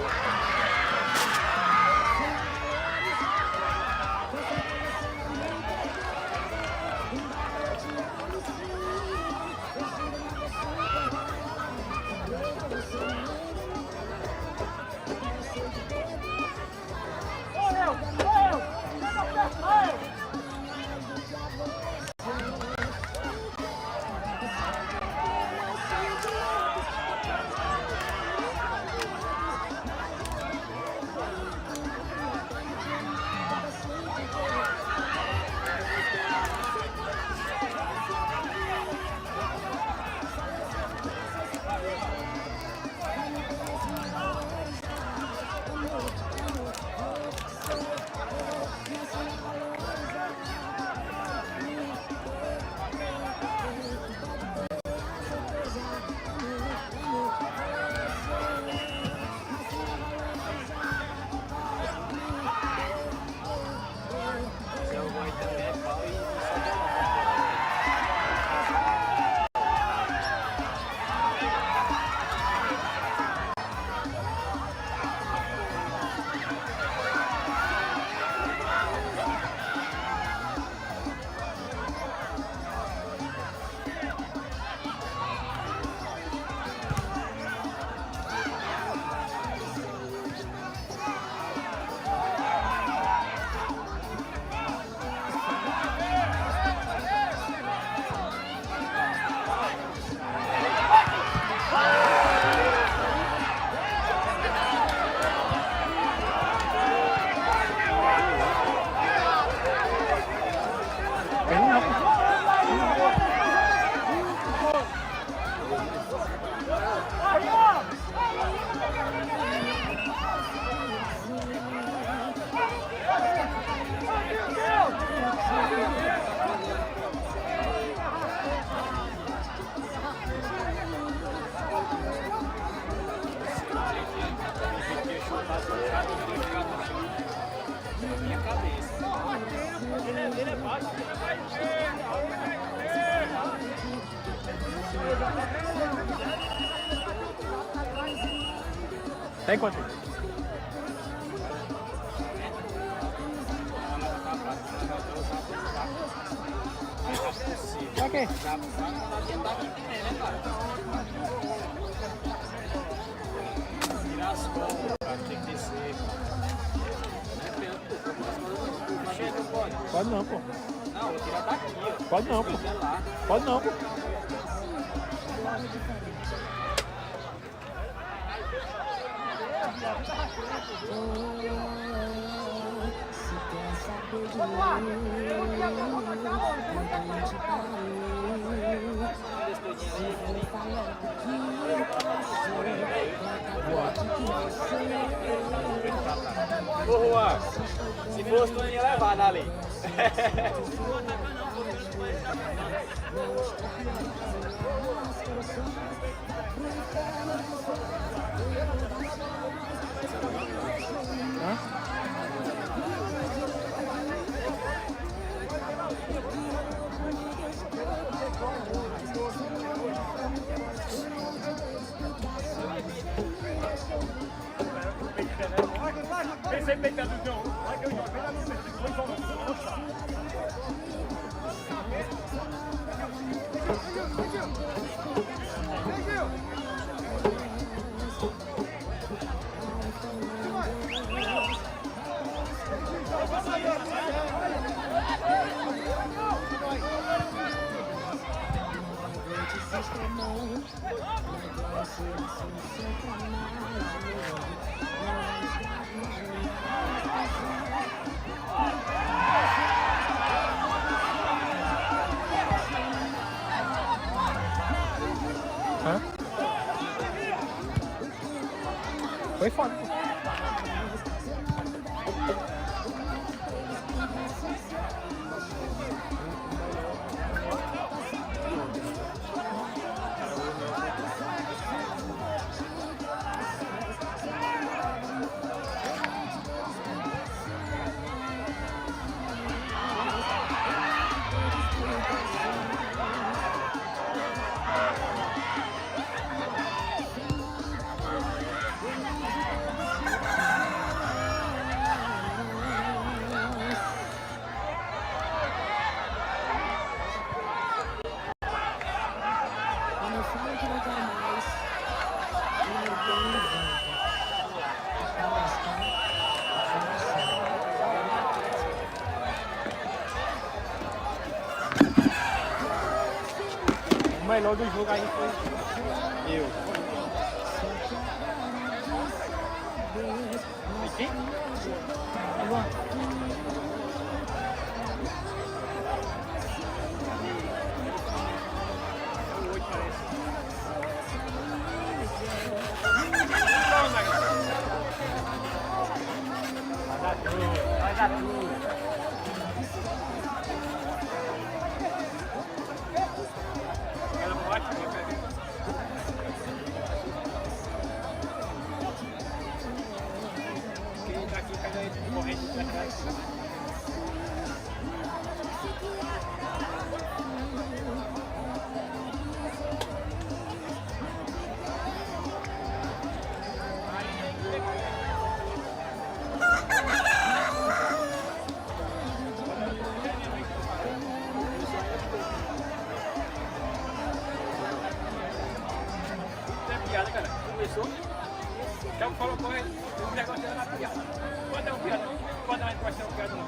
Tem quanto? Pra quê? Tirar as cobras, cara, tem que descer. Pode não, pô. Não, vou tirar daqui, ó. Pode não, pô. Pode não, pô. Ô Juan, se fosse tu ia levar dali. sempre metendo no chão. Vai que eu jogo, vem lá no meio, depois volta. Hã? Foi foda. O melhor do jogo aí foi eu. Aqui? Vai dar tudo. Piada, cara. Começou. Já falou com ele. O negócio era na piada. Quando é um piada, quando a gente vai ser um piada, não.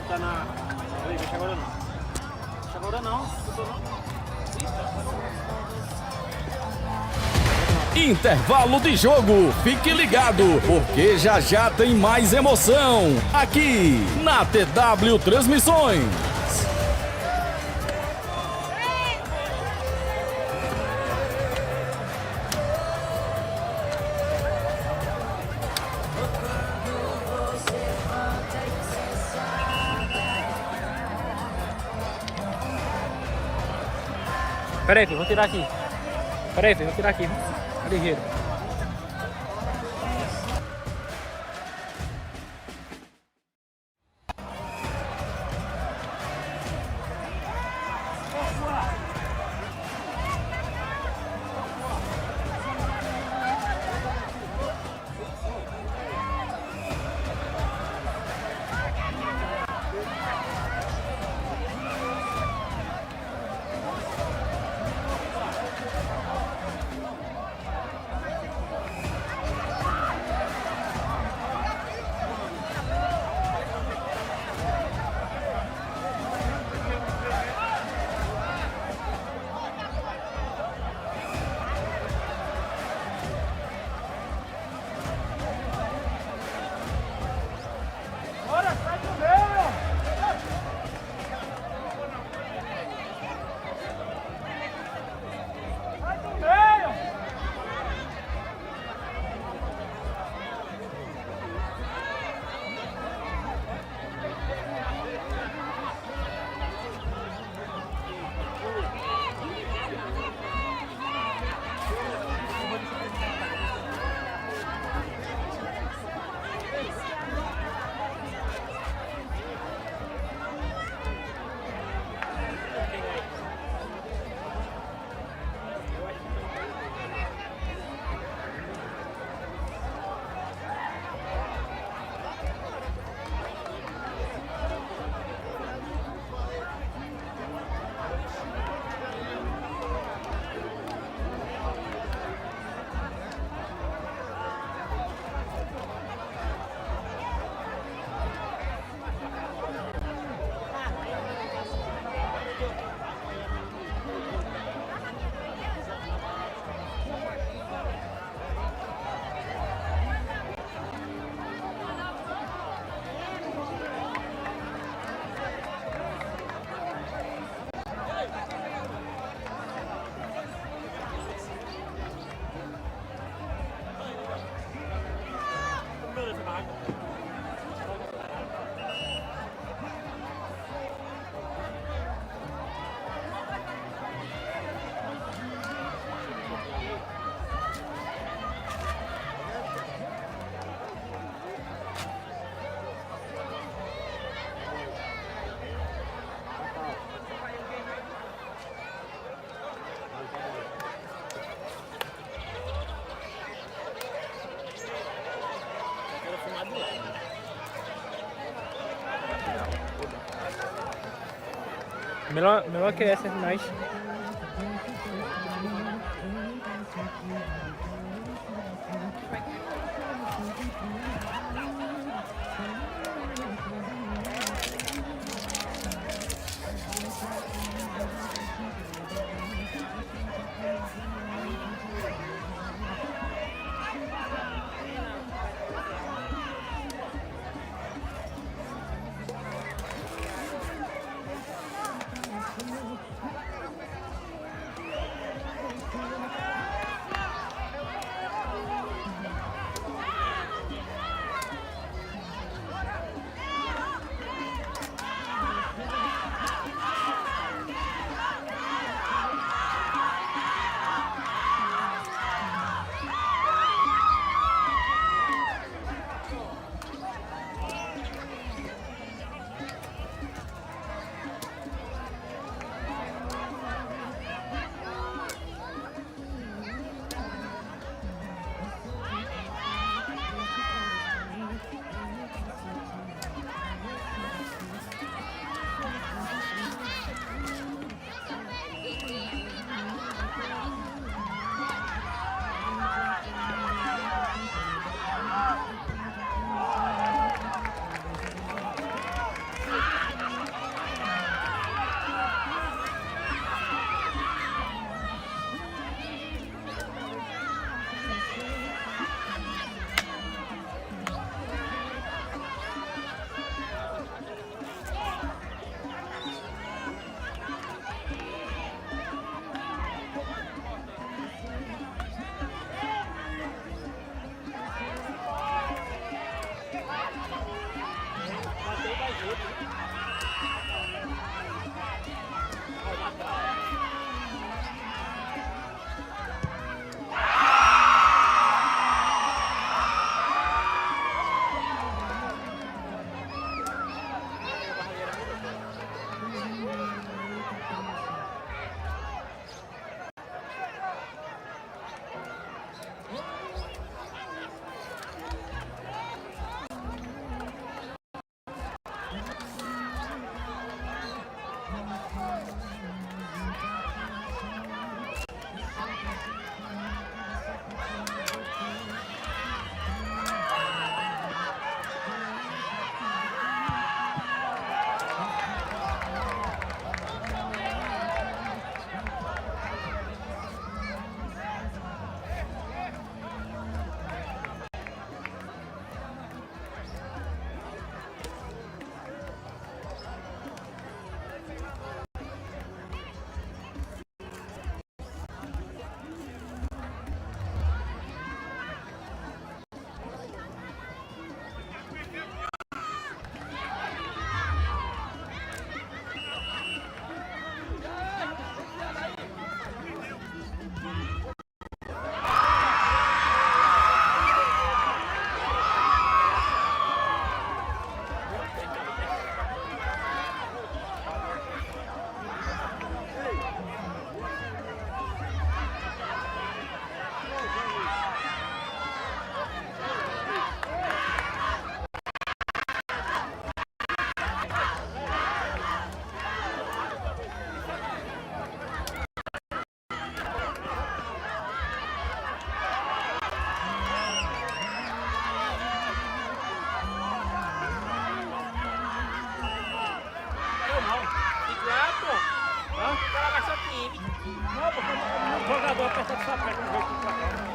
tá na... Peraí, deixa agora não. Deixa agora não. Escutou não? Intervalo de jogo. Fique ligado, porque já já tem mais emoção aqui na TW Transmissões. Pera aí, filho, vou tirar aqui. Pera aí, filho, vou tirar aqui. Tá ligeiro. Melhor que essa, mas... Não, porque o jogador aperta de sua perna no jogo pra cá.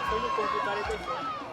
Foi no corpo do 46.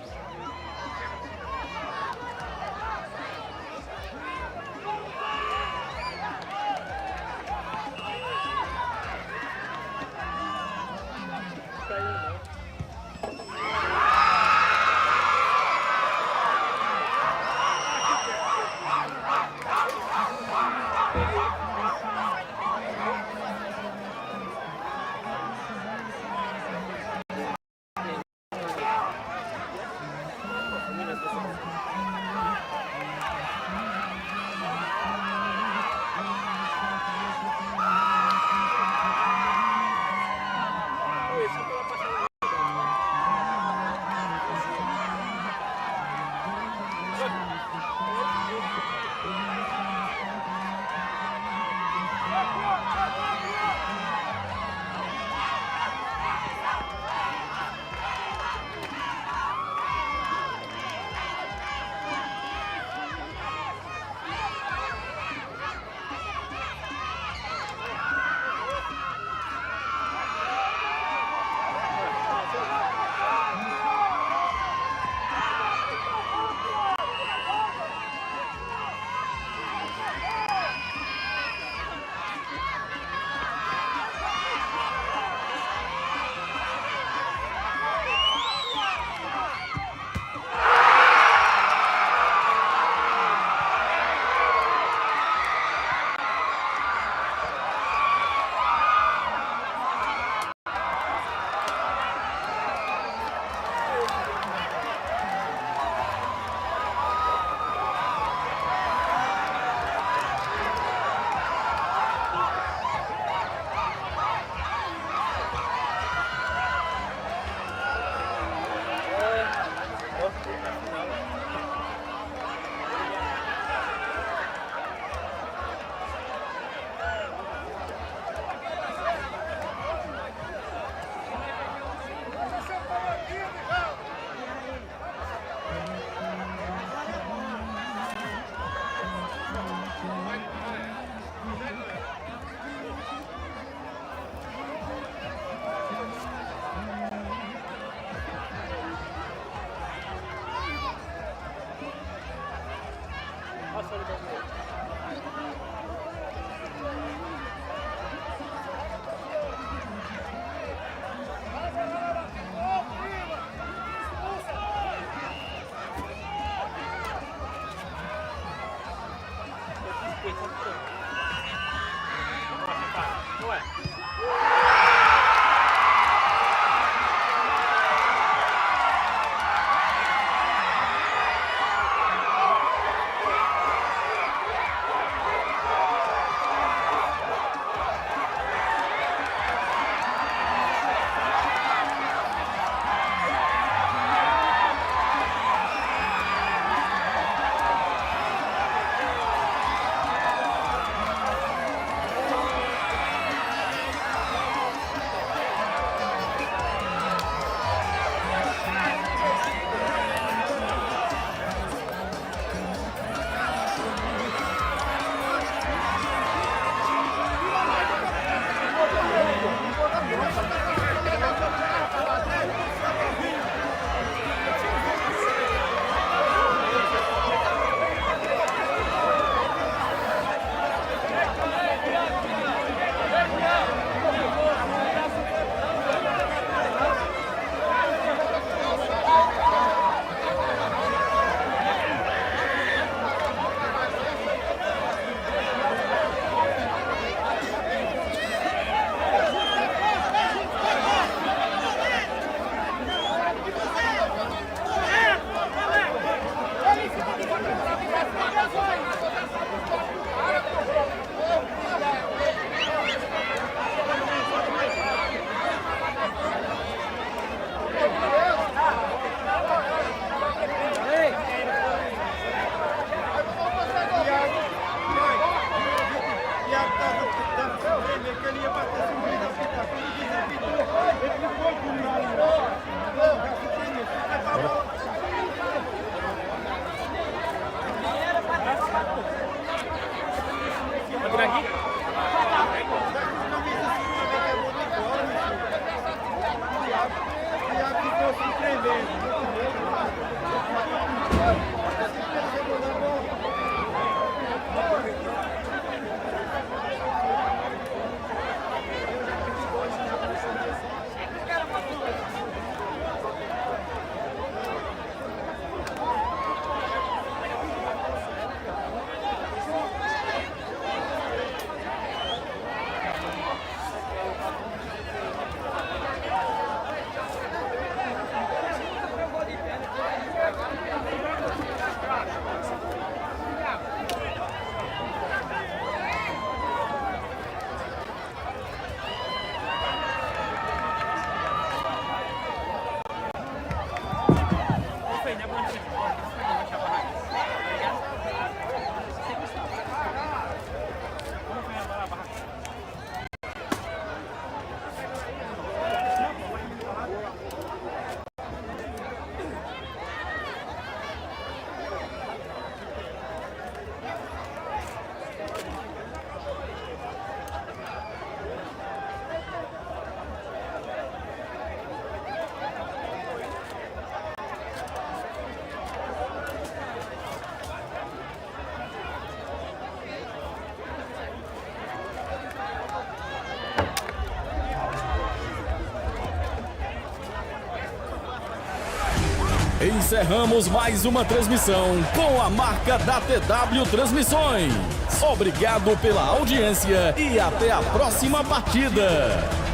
Encerramos mais uma transmissão com a marca da TW Transmissões. Obrigado pela audiência e até a próxima partida.